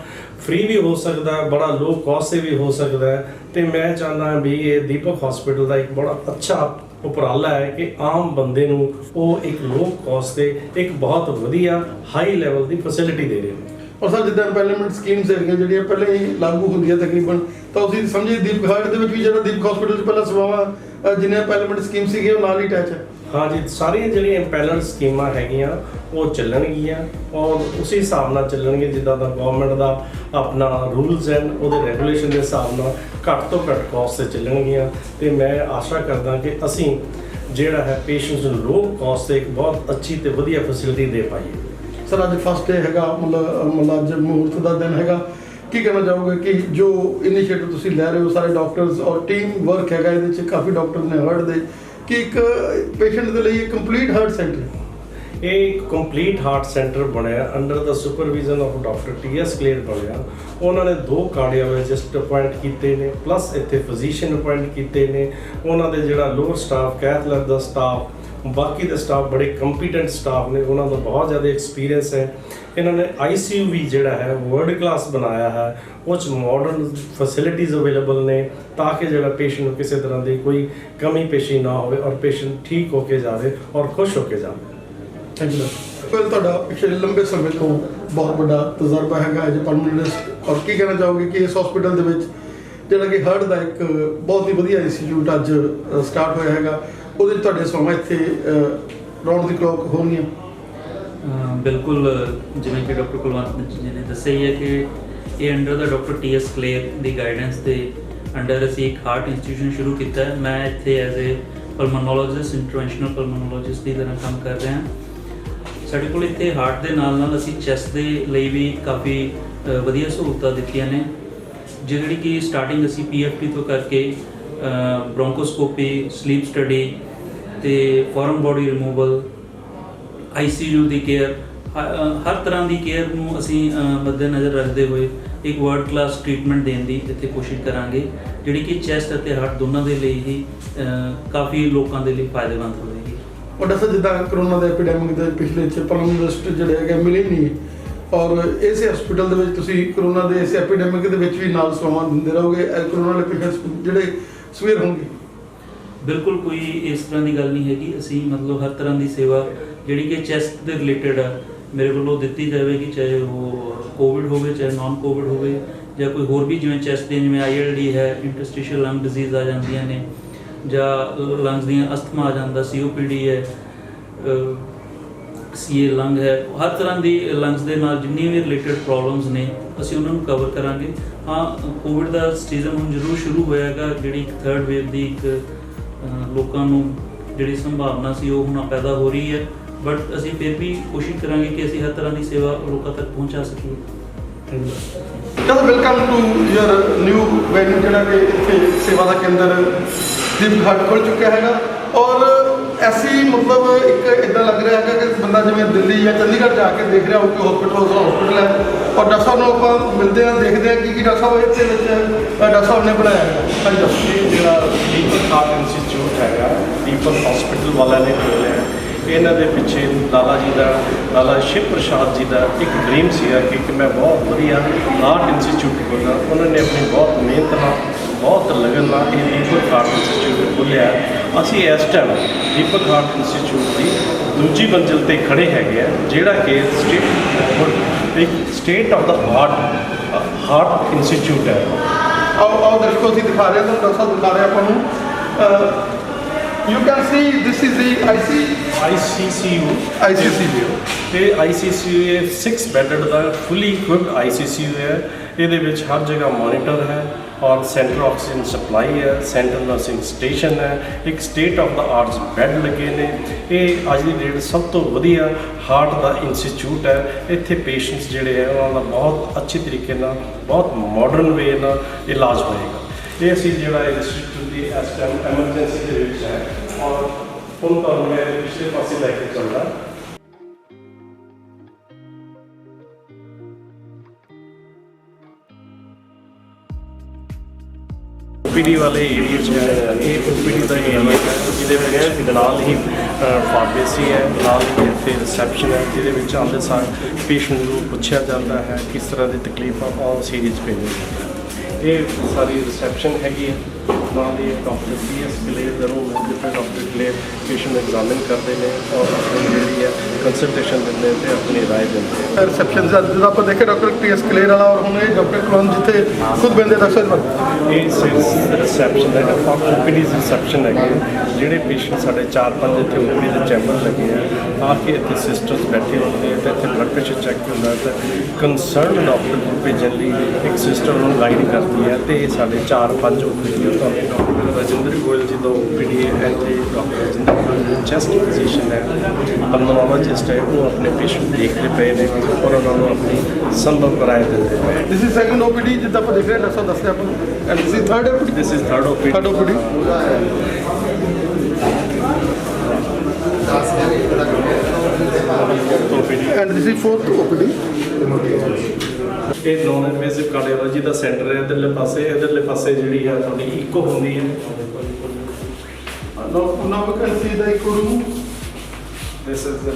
ਫ੍ਰੀ ਵੀ ਹੋ ਸਕਦਾ ਹੈ, ਬੜਾ ਲੋ ਕਾਸਟ 'ਤੇ ਵੀ ਹੋ ਸਕਦਾ ਹੈ। ਤੇ ਮੈਂ ਚਾਹੁੰਦਾ ਵੀ ਇਹ ਦੀਪਕ ਹਸਪੀਟਲ ਦਾ ਇੱਕ ਬੜਾ ਅੱਛਾ ਉਪਰਾਲਾ ਹੈ ਕਿ ਆਮ ਬੰਦੇ ਨੂੰ ਉਹ ਇੱਕ ਲੋ ਕਾਸਟ 'ਤੇ ਇੱਕ ਬਹੁਤ ਵਧੀਆ ਹਾਈ ਲੈਵਲ ਦੀ ਫੈਸਿਲਿਟੀ ਦੇ ਰਹੇ ਨੇ। ਔਰ ਸਰ, ਜਿੱਦਾਂ ਐਮਪੈਲਮੈਂਟ ਸਕੀਮਸ ਹੈਗੀਆਂ ਜਿਹੜੀਆਂ ਪਹਿਲਾਂ ਹੀ ਲਾਗੂ ਹੁੰਦੀਆਂ ਤਕਰੀਬਨ, ਤਾਂ ਤੁਸੀਂ ਸਮਝੇ ਦੀਪਕ ਹਾਰਟ ਦੇ ਵਿੱਚ ਵੀ ਜਿਹੜਾ ਦੀਪਕ ਹਸਪੀਟਲ 'ਚ ਪਹਿਲਾਂ ਸੇਵਾਵਾਂ ਜਿੰਨੀਆਂ ਐਮਪੈਲਮੈਂਟ ਸਕੀਮ ਸੀਗੀਆਂ ਉਹ ਨਾਲ ਹੀ ਅਟੈਚ ਹੈ? हाँ जी, ਸਾਰੀਆਂ ਜਿਹੜੀਆਂ ਇੰਪੈਲਰ ਸਕੀਮਾਂ ਹੈਗੀਆਂ ਉਹ ਚੱਲਣਗੀਆਂ ਔਰ ਉਸੇ ਹਿਸਾਬ ਨਾਲ ਚੱਲਣਗੇ ਜਿੱਦਾਂ ਦਾ ਗਵਰਨਮੈਂਟ ਦਾ ਆਪਣਾ ਰੂਲਸ ਐਂਡ ਉਹਦੇ ਰੈਗੂਲੇਸ਼ਨ ਦੇ ਹਿਸਾਬ ਨਾਲ ਘੱਟ ਤੋਂ ਘੱਟ ਕਾਸਟ 'ਤੇ ਚੱਲਣਗੀਆਂ। ਤੇ ਮੈਂ ਆਸ਼ਾ ਕਰਦਾ ਕਿ ਅਸੀਂ ਜਿਹੜਾ ਹੈ ਪੇਸ਼ੈਂਟਸ ਨੂੰ ਲੋ ਕਾਸਟ 'ਤੇ ਇੱਕ ਬਹੁਤ ਅੱਛੀ ਤੇ ਵਧੀਆ ਫੈਸਿਲਿਟੀ ਦੇ ਪਾਈਏ। ਸਰ, ਅੱਜ ਫਸਟ ਡੇ ਹੈਗਾ, ਮਤਲਬ ਅੱਜ ਮੁਹੂਰਤ ਦਾ ਦਿਨ ਹੈਗਾ, ਕੀ ਕਹਿਣਾ ਚਾਹੋਗੇ ਕਿ ਜੋ ਇਨੀਸ਼ੀਏਟਿਵ ਤੁਸੀਂ ਲੈ ਰਹੇ ਹੋ, ਸਾਰੇ ਡਾਕਟਰਸ ਔਰ ਟੀਮ ਵਰਕ ਹੈਗਾ ਇਹਦੇ 'ਚ, ਕਾਫੀ ਡਾਕਟਰ ਨੇ ਹਾਰਟ ਦੇ, ਕਿ ਇੱਕ ਪੇਸ਼ੈਂਟ ਦੇ ਲਈ ਕੰਪਲੀਟ ਹਾਰਟ ਸੈਂਟਰ? ਇਹ ਇੱਕ ਕੰਪਲੀਟ ਹਾਰਟ ਸੈਂਟਰ ਬਣਿਆ under the supervision of doctor T S. Kaler ਬਣਿਆ। ਉਹਨਾਂ ਨੇ 2 ਕਾਰਡੀਓਲੋਜਿਸਟ ਅਪਾਇੰਟ ਕੀਤੇ ਨੇ, ਪਲੱਸ ਇੱਥੇ ਫਿਜ਼ੀਸ਼ੀਅਨ ਅਪਾਇੰਟ ਕੀਤੇ ਨੇ। ਉਹਨਾਂ ਦੇ ਜਿਹੜਾ ਲੋਅਰ ਸਟਾਫ, ਕੈਥ ਲੈਬ ਦਾ ਸਟਾਫ, ਬਾਕੀ ਦੇ ਸਟਾਫ ਬੜੇ ਕੰਪੀਟੈਂਟ ਸਟਾਫ ਨੇ, ਉਹਨਾਂ ਦਾ ਬਹੁਤ ਜ਼ਿਆਦਾ ਐਕਸਪੀਰੀਅੰਸ ਹੈ। ਇਹਨਾਂ ਨੇ ICU ਵੀ ਜਿਹੜਾ ਹੈ ਵਰਲਡ ਕਲਾਸ ਬਣਾਇਆ ਹੈ, ਉਹ 'ਚ ਮਾਡਰਨ ਫੈਸਿਲਿਟੀਜ਼ ਅਵੇਲੇਬਲ ਨੇ ਤਾਂ ਕਿ ਜਿਹੜਾ ਪੇਸ਼ੈਂਟ ਨੂੰ ਕਿਸੇ ਤਰ੍ਹਾਂ ਦੀ ਕੋਈ ਕਮੀ ਪੇਸ਼ੀ ਨਾ ਹੋਵੇ ਔਰ ਪੇਸ਼ੈਂਟ ਠੀਕ ਹੋ ਕੇ ਜਾਵੇ ਔਰ ਖੁਸ਼ ਹੋ ਕੇ ਜਾਵੇ। Thank you. ਫਿਰ ਤੁਹਾਡਾ ਪਿਛਲੇ ਲੰਬੇ ਸਮੇਂ ਤੋਂ ਬਹੁਤ ਵੱਡਾ ਤਜਰਬਾ ਹੈਗਾ ਐਜ ਪਲਮੋਨਰਿਸਟ, ਔਰ ਕੀ ਕਹਿਣਾ ਚਾਹੋਗੇ ਕਿ ਇਸ ਹਸਪੀਟਲ ਦੇ ਵਿੱਚ ਜਿਹੜਾ ਕਿ ਹਾਰਟ ਦਾ ਇੱਕ ਬਹੁਤ ਹੀ ਵਧੀਆ ਇੰਸਟੀਚਿਊਟ ਅੱਜ ਸਟਾਰਟ ਹੋਇਆ ਹੈਗਾ, ਉਹਦੇ 'ਚ ਤੁਹਾਡੇ ਸੇਵਾਵਾਂ ਇੱਥੇ ਰਾਉਂਡ ਦੀ ਕਲੌਕ ਹੋਣਗੀਆਂ? ਬਿਲਕੁਲ, ਜਿਵੇਂ ਕਿ ਡਾਕਟਰ ਕੁਲਵੰਤ ਜੀ ਨੇ ਦੱਸਿਆ ਹੀ ਹੈ ਕਿ ਇਹ ਅੰਡਰ ਦਾ ਡਾਕਟਰ ਟੀ.ਐਸ. ਕਲੇਰ ਦੀ ਗਾਈਡੈਂਸ ਦੇ ਅੰਡਰ ਅਸੀਂ ਇੱਕ ਹਾਰਟ ਇੰਸਟੀਟਿਊਸ਼ਨ ਸ਼ੁਰੂ ਕੀਤਾ ਹੈ। ਮੈਂ ਇੱਥੇ ਐਜ਼ ਏ ਪਲਮੋਨੋਲੋਜਿਸਟ, ਇੰਟਰਵੈਂਸ਼ਨਲ ਪਲਮੋਨੋਲੋਜਿਸਟ ਦੀ ਤਰ੍ਹਾਂ ਕੰਮ ਕਰ ਰਿਹਾ ਹਾਂ। ਸਾਡੇ ਕੋਲ ਇੱਥੇ ਹਾਰਟ ਦੇ ਨਾਲ ਨਾਲ ਅਸੀਂ ਚੈਸਟ ਦੇ ਲਈ ਵੀ ਕਾਫੀ ਵਧੀਆ ਸਹੂਲਤਾਂ ਦਿੱਤੀਆਂ ਨੇ, ਜਿਹੜੀ ਕਿ ਸਟਾਰਟਿੰਗ ਅਸੀਂ PFT ਤੋਂ ਕਰਕੇ ਬ੍ਰੋਂਕੋਸਕੋਪੀ, ਸਲੀਪ ਸਟੱਡੀ ਤੇ ਫੋਰਨ ਬੋਡੀ ਰਿਮੂਵਲ, ICU ਦੀ ਕੇਅਰ, ਹਰ ਤਰ੍ਹਾਂ ਦੀ ਕੇਅਰ ਨੂੰ ਅਸੀਂ ਮੱਦੇਨਜ਼ਰ ਰੱਖਦੇ ਹੋਏ ਇੱਕ ਵਰਲਡ ਕਲਾਸ ਟ੍ਰੀਟਮੈਂਟ ਦੇਣ ਦੀ ਇੱਥੇ ਕੋਸ਼ਿਸ਼ ਕਰਾਂਗੇ, ਜਿਹੜੀ ਕਿ ਚੈਸਟ ਅਤੇ ਹਾਰਟ ਦੋਨਾਂ ਦੇ ਲਈ ਹੀ ਕਾਫੀ ਲੋਕਾਂ ਦੇ ਲਈ ਫਾਇਦੇਮੰਦ ਹੋਵੇਗੀ। ਔਰ ਡਾਕਟਰ ਜਿੱਦਾਂ ਕਰੋਨਾ ਦੇ ਐਪੀਡੈਮਿਕ ਦੇ ਪਿਛਲੇ 'ਚ ਪਲਮੋਨੋਲੋਜਿਸਟ ਜਿਹੜੇ ਹੈਗੇ ਮਿਲੇ ਨਹੀਂ, ਔਰ ਇਸੇ ਹਸਪੀਟਲ ਦੇ ਵਿੱਚ ਤੁਸੀਂ ਕਰੋਨਾ ਦੇ ਇਸ ਐਪੀਡੈਮਿਕ ਦੇ ਵਿੱਚ ਵੀ ਨਾਲ ਸੇਵਾਵਾਂ ਦਿੰਦੇ ਰਹੋਗੇ, ਕਰੋਨਾ ਵਾਲੇ ਪੇਸ਼ੈਂਟਸ ਜਿਹੜੇ ਸਵੇਰ ਹੋਣਗੇ? ਬਿਲਕੁਲ ਕੋਈ ਇਸ ਤਰ੍ਹਾਂ ਦੀ ਗੱਲ ਨਹੀਂ ਹੈਗੀ। ਅਸੀਂ ਮਤਲਬ ਹਰ ਤਰ੍ਹਾਂ ਦੀ ਸੇਵਾ ਜਿਹੜੀ ਕਿ ਚੈਸਟ ਦੇ ਰਿਲੇਟਡ ਆ ਮੇਰੇ ਵੱਲੋਂ ਦਿੱਤੀ ਜਾਵੇਗੀ, ਚਾਹੇ ਉਹ ਕੋਵਿਡ ਹੋਵੇ, ਚਾਹੇ ਨਾਨ ਕੋਵਿਡ ਹੋਵੇ, ਜਾਂ ਕੋਈ ਹੋਰ ਵੀ ਜਿਵੇਂ ਚੈਸਟ ਦੀਆਂ ਜਿਵੇਂ ILD ਹੈ, ਇੰਟਰਸਟੀਸ਼ੀਅਲ ਲੰਗ ਡਿਜ਼ੀਜ਼ ਆ ਜਾਂਦੀਆਂ ਨੇ, ਜਾਂ ਲੰਗਸ ਦੀਆਂ ਅਸਥਮਾ ਆ ਜਾਂਦਾ, COPD ਹੈ, CA ਲੰਗ ਹੈ, ਹਰ ਤਰ੍ਹਾਂ ਦੀ ਲੰਗਸ ਦੇ ਨਾਲ ਜਿੰਨੀਆਂ ਵੀ ਰਿਲੇਟਡ ਪ੍ਰੋਬਲਮਸ ਨੇ ਅਸੀਂ ਉਹਨਾਂ ਨੂੰ ਕਵਰ ਕਰਾਂਗੇ। ਹਾਂ, ਕੋਵਿਡ ਦਾ ਸੀਜ਼ਨ ਹੁਣ ਜ਼ਰੂਰ ਸ਼ੁਰੂ ਹੋਇਆਗਾ, ਜਿਹੜੀ ਇੱਕ ਥਰਡ ਵੇਵ ਦੀ ਇੱਕ ਲੋਕਾਂ ਨੂੰ ਜਿਹੜੀ ਸੰਭਾਵਨਾ ਸੀ ਉਹ ਹੁਣ ਪੈਦਾ ਹੋ ਰਹੀ ਹੈ, ਬਟ ਅਸੀਂ ਫਿਰ ਵੀ ਕੋਸ਼ਿਸ਼ ਕਰਾਂਗੇ ਕਿ ਅਸੀਂ ਹਰ ਤਰ੍ਹਾਂ ਦੀ ਸੇਵਾ ਲੋਕਾਂ ਤੱਕ ਪਹੁੰਚਾ ਸਕੀਏ। ਚਲੋ, welcome to your new venue, ਜਿਹੜਾ ਕਿ ਇੱਥੇ ਸੇਵਾ ਦਾ ਕੇਂਦਰ ਦੀਪ ਘਾਟ ਖੁੱਲ੍ਹ ਚੁੱਕਿਆ ਹੈਗਾ। ਔਰ ਐਸੀ ਮਤਲਬ ਇੱਕ ਇੱਦਾਂ ਲੱਗ ਰਿਹਾ ਹੈਗਾ ਕਿ ਬੰਦਾ ਜਿਵੇਂ ਦਿੱਲੀ ਜਾਂ ਚੰਡੀਗੜ੍ਹ ਜਾ ਕੇ ਦੇਖ ਰਿਹਾ ਹੋ ਕਿ ਹਸਪੀਟਲ ਹੈ, ਔਰ ਡਾਕਟਰ ਸਾਹਿਬ ਨੂੰ ਆਪਾਂ ਮਿਲਦੇ ਹਾਂ, ਦੇਖਦੇ ਹਾਂ ਕੀ ਡਾਕਟਰ ਸਾਹਿਬ ਇੱਥੇ ਵਿੱਚ ਡਾਕਟਰ ਸਾਹਿਬ ਨੇ ਬਣਾਇਆ ਹੈ। ਹਾਂਜੀ ਡਾਕਟਰ। ਇਹ ਜਿਹੜਾ ਦੀਪਕ ਹਾਰਟ ਇੰਸਟੀਚਿਊਟ ਹੈਗਾ, ਦੀਪਕ ਹਸਪੀਟਲ ਵਾਲਿਆਂ ਨੇ ਖੋਲ੍ਹਿਆ ਹੈ। ਇਹਨਾਂ ਦੇ ਪਿੱਛੇ ਲਾਲਾ ਸ਼ਿਵ ਪ੍ਰਸਾਦ ਜੀ ਦਾ ਇੱਕ ਡ੍ਰੀਮ ਸੀਗਾ ਕਿ ਮੈਂ ਬਹੁਤ ਵਧੀਆ ਹਾਰਟ ਇੰਸਟੀਚਿਊਟ ਖੋਲ੍ਹਾਂ। ਉਹਨਾਂ ਨੇ ਆਪਣੀ ਬਹੁਤ ਮਿਹਨਤ ਨਾਲ, ਬਹੁਤ ਲਗਨ ਨਾਲ ਇਹ ਦੀਪਕ ਹਾਰਟ ਇੰਸਟੀਚਿਊਟ ਖੋਲ੍ਹਿਆ। ਅਸੀਂ ਇਸ ਟਾਈਮ ਦੀਪਕ ਹਾਰਟ ਇੰਸਟੀਚਿਊਟ ਦੀ ਦੂਜੀ ਮੰਜ਼ਿਲ 'ਤੇ ਖੜ੍ਹੇ ਹੈਗੇ ਆ, ਜਿਹੜਾ ਕਿ ਇੱਕ state of the heart institute ਹੈ। ਆਓ ਦਰਸ਼ਕੋ, ਅਸੀਂ ਦਿਖਾ ਰਹੇ ਹਾਂ ਤੁਹਾਨੂੰ, ਡਾਕਟਰ ਸਾਹਿਬ ਦਿਖਾ ਰਹੇ ਆਪਾਂ ਨੂੰ। You can see this is the ICCU ਤੇ ICCU ਇਹ 6 ਬੈੱਡਡ ਦਾ ਫੁੱਲੀ ਇਕੁਇਪਡ ICCU ਹੈ। ਇਹਦੇ ਵਿੱਚ ਹਰ ਜਗ੍ਹਾ ਮੋਨੀਟਰ ਹੈ ਔਰ ਸੈਂਟਰ ਆਕਸੀਜਨ ਸਪਲਾਈ ਹੈ, ਸੈਂਟਰਲ ਨਰਸਿੰਗ ਸਟੇਸ਼ਨ ਹੈ, ਇੱਕ state of the arts bed ਲੱਗੇ ਨੇ। ਇਹ ਅੱਜ ਦੀ ਡੇਟ ਸਭ ਤੋਂ ਵਧੀਆ ਹਾਰਟ ਦਾ ਇੰਸਟੀਚਿਊਟ ਹੈ। ਇੱਥੇ ਪੇਸ਼ੈਂਟਸ ਜਿਹੜੇ ਹੈ ਉਹਨਾਂ ਦਾ ਬਹੁਤ ਅੱਛੇ ਤਰੀਕੇ ਨਾਲ, ਬਹੁਤ ਮਾਡਰਨ ਵੇ ਨਾਲ ਇਲਾਜ ਹੋਏਗਾ। ਇਹ ਅਸੀਂ ਜਿਹੜਾ ਇੰਸਟੀਚਿਊਟ ਦੀ ਇਸ ਟਾਈਮ ਐਮਰਜੈਂਸੀ ਦੇ ਵਿੱਚ ਹੈ, ਔਰ ਹੁਣ ਤੁਹਾਨੂੰ ਮੈਂ ਪਿਛਲੇ ਪਾਸੇ ਲੈ ਕੇ ਚੱਲਦਾ। OPD ਵਾਲੇ ਏਰੀਏ 'ਚ ਹੈ, ਇਹ OPD ਦਾ ਏਰੀਆ ਹੈ ਜਿਹਦੇ ਵਿੱਚ ਨਾਲ ਹੀ ਫਾਰਮੇਸੀ ਹੈ, ਨਾਲ ਹੀ ਇੱਥੇ ਰਿਸੈਪਸ਼ਨ ਹੈ, ਜਿਹਦੇ ਵਿੱਚ ਆਉਂਦੇ ਸਾਰ ਪੇਸ਼ੈਂਟ ਨੂੰ ਪੁੱਛਿਆ ਜਾਂਦਾ ਹੈ ਕਿਸ ਤਰ੍ਹਾਂ ਦੀ ਤਕਲੀਫ ਆ, ਔਰ ਉਸ ਏਰੀਏ 'ਚ ਭੇਜਿਆ ਜਾਂਦਾ ਹੈ। ਇਹ ਸਾਰੀ ਰਿਸੈਪਸ਼ਨ ਹੈਗੀ ਹੈ, ਨਾਲ ਹੀ ਡਾਕਟਰ T.S. ਕਲੇਰ ਦਾ ਰੂਮ ਹੈ, ਜਿੱਥੇ ਡਾਕਟਰ ਕਲੇਰ ਪੇਸ਼ੈਂਟ ਨੂੰ ਐਗਜ਼ਾਮਿਨ ਕਰਦੇ ਨੇ ਔਰ ਆਪਣੀ ਜਿਹੜੀ ਹੈ ਕੰਸਲਟੇਸ਼ਨ ਦਿੰਦੇ ਤੇ ਆਪਣੀ ਰਾਏ ਦਿੰਦੇ ਨੇ। ਰਿਸੈਪਸ਼ਨ ਜਦੋਂ ਆਪਾਂ ਦੇਖੇ ਡਾਕਟਰ T.S. ਕਲੇਰ ਵਾਲਾ, ਔਰ ਹੁਣ ਇਹ ਡਾਕਟਰ ਕਲੋਨ ਜਿੱਥੇ ਖੁਦ ਬੰਦੇ ਡਾਕਟਰ ਸਾਹਿਬ ਇਹ ਰਿਸੈਪਸ਼ਨ ਹੈ, OPD ਰਿਸੈਪਸ਼ਨ ਹੈਗੀ ਹੈ। ਜਿਹੜੇ ਪੇਸ਼ੈਂਟ ਸਾਡੇ 4-5 ਇੱਥੇ OPD ਦੇ ਚੈਂਬਰ ਲੱਗੇ ਆ ਕੇ ਇੱਥੇ ਸਿਸਟਰਸ ਬੈਠੇ ਹੁੰਦੇ ਆ ਤੇ ਇੱਥੇ ਬਲੱਡ ਪ੍ਰੈਸ਼ਰ ਚੈੱਕ ਹੁੰਦਾ ਤਾਂ ਕੰਸਰਨ ਡਾਕਟਰ ਨੂੰ ਭੇਜਣ ਲਈ ਇੱਕ ਸਿਸਟਰ ਨੂੰ ਗਾਈਡ ਕਰਦੀ ਹੈ। ਤੇ ਇਹ ਸਾਡੇ 4-5 OPD ਤੋਂ ਡਾਕਟਰ ਰਾਜਿੰਦਰ ਗੋਇਲ ਜੀ ਦਾ OPD ਹੈ, ਇੱਥੇ doctor Rajinder Goyal chest physician ਹੈ, ਪਲਮੋਨੋਲੋਜਿਸਟ ਹੈ, ਉਹ ਆਪਣੇ ਪੇਸ਼ੈਂਟ ਦੇਖਦੇ ਪਏ ਨੇ ਔਰ ਉਹਨਾਂ ਨੂੰ ਆਪਣੀ ਸੰਭਵ ਰਾਏ ਦਿੰਦੇ ਨੇ। ਦਿਸ ਇਜ਼ ਸੈਕੰਡ OPD ਜਿੱਦਾਂ ਆਪਾਂ ਦੇਖ ਰਹੇ ਹਾਂ, ਡਾਕਟਰ ਸਾਹਿਬ ਦੱਸਦੇ ਆਪਾਂ ਨੂੰ, and this is third OPD। This is third OPD। Third OPD and this is fourth OPD। ਇਹ ਨੋਨ ਇਨਵੇਸਿਵ ਕਾਰਡੀਓਲੋਜੀ ਦਾ ਸੈਂਟਰ ਹੈ। ਇਧਰਲੇ ਪਾਸੇ ਜਿਹੜੀ ਹੈ ਤੁਹਾਡੀ ਇਕੋ ਹੁੰਦੀ ਹੈ। Now we can see the echo room. This is the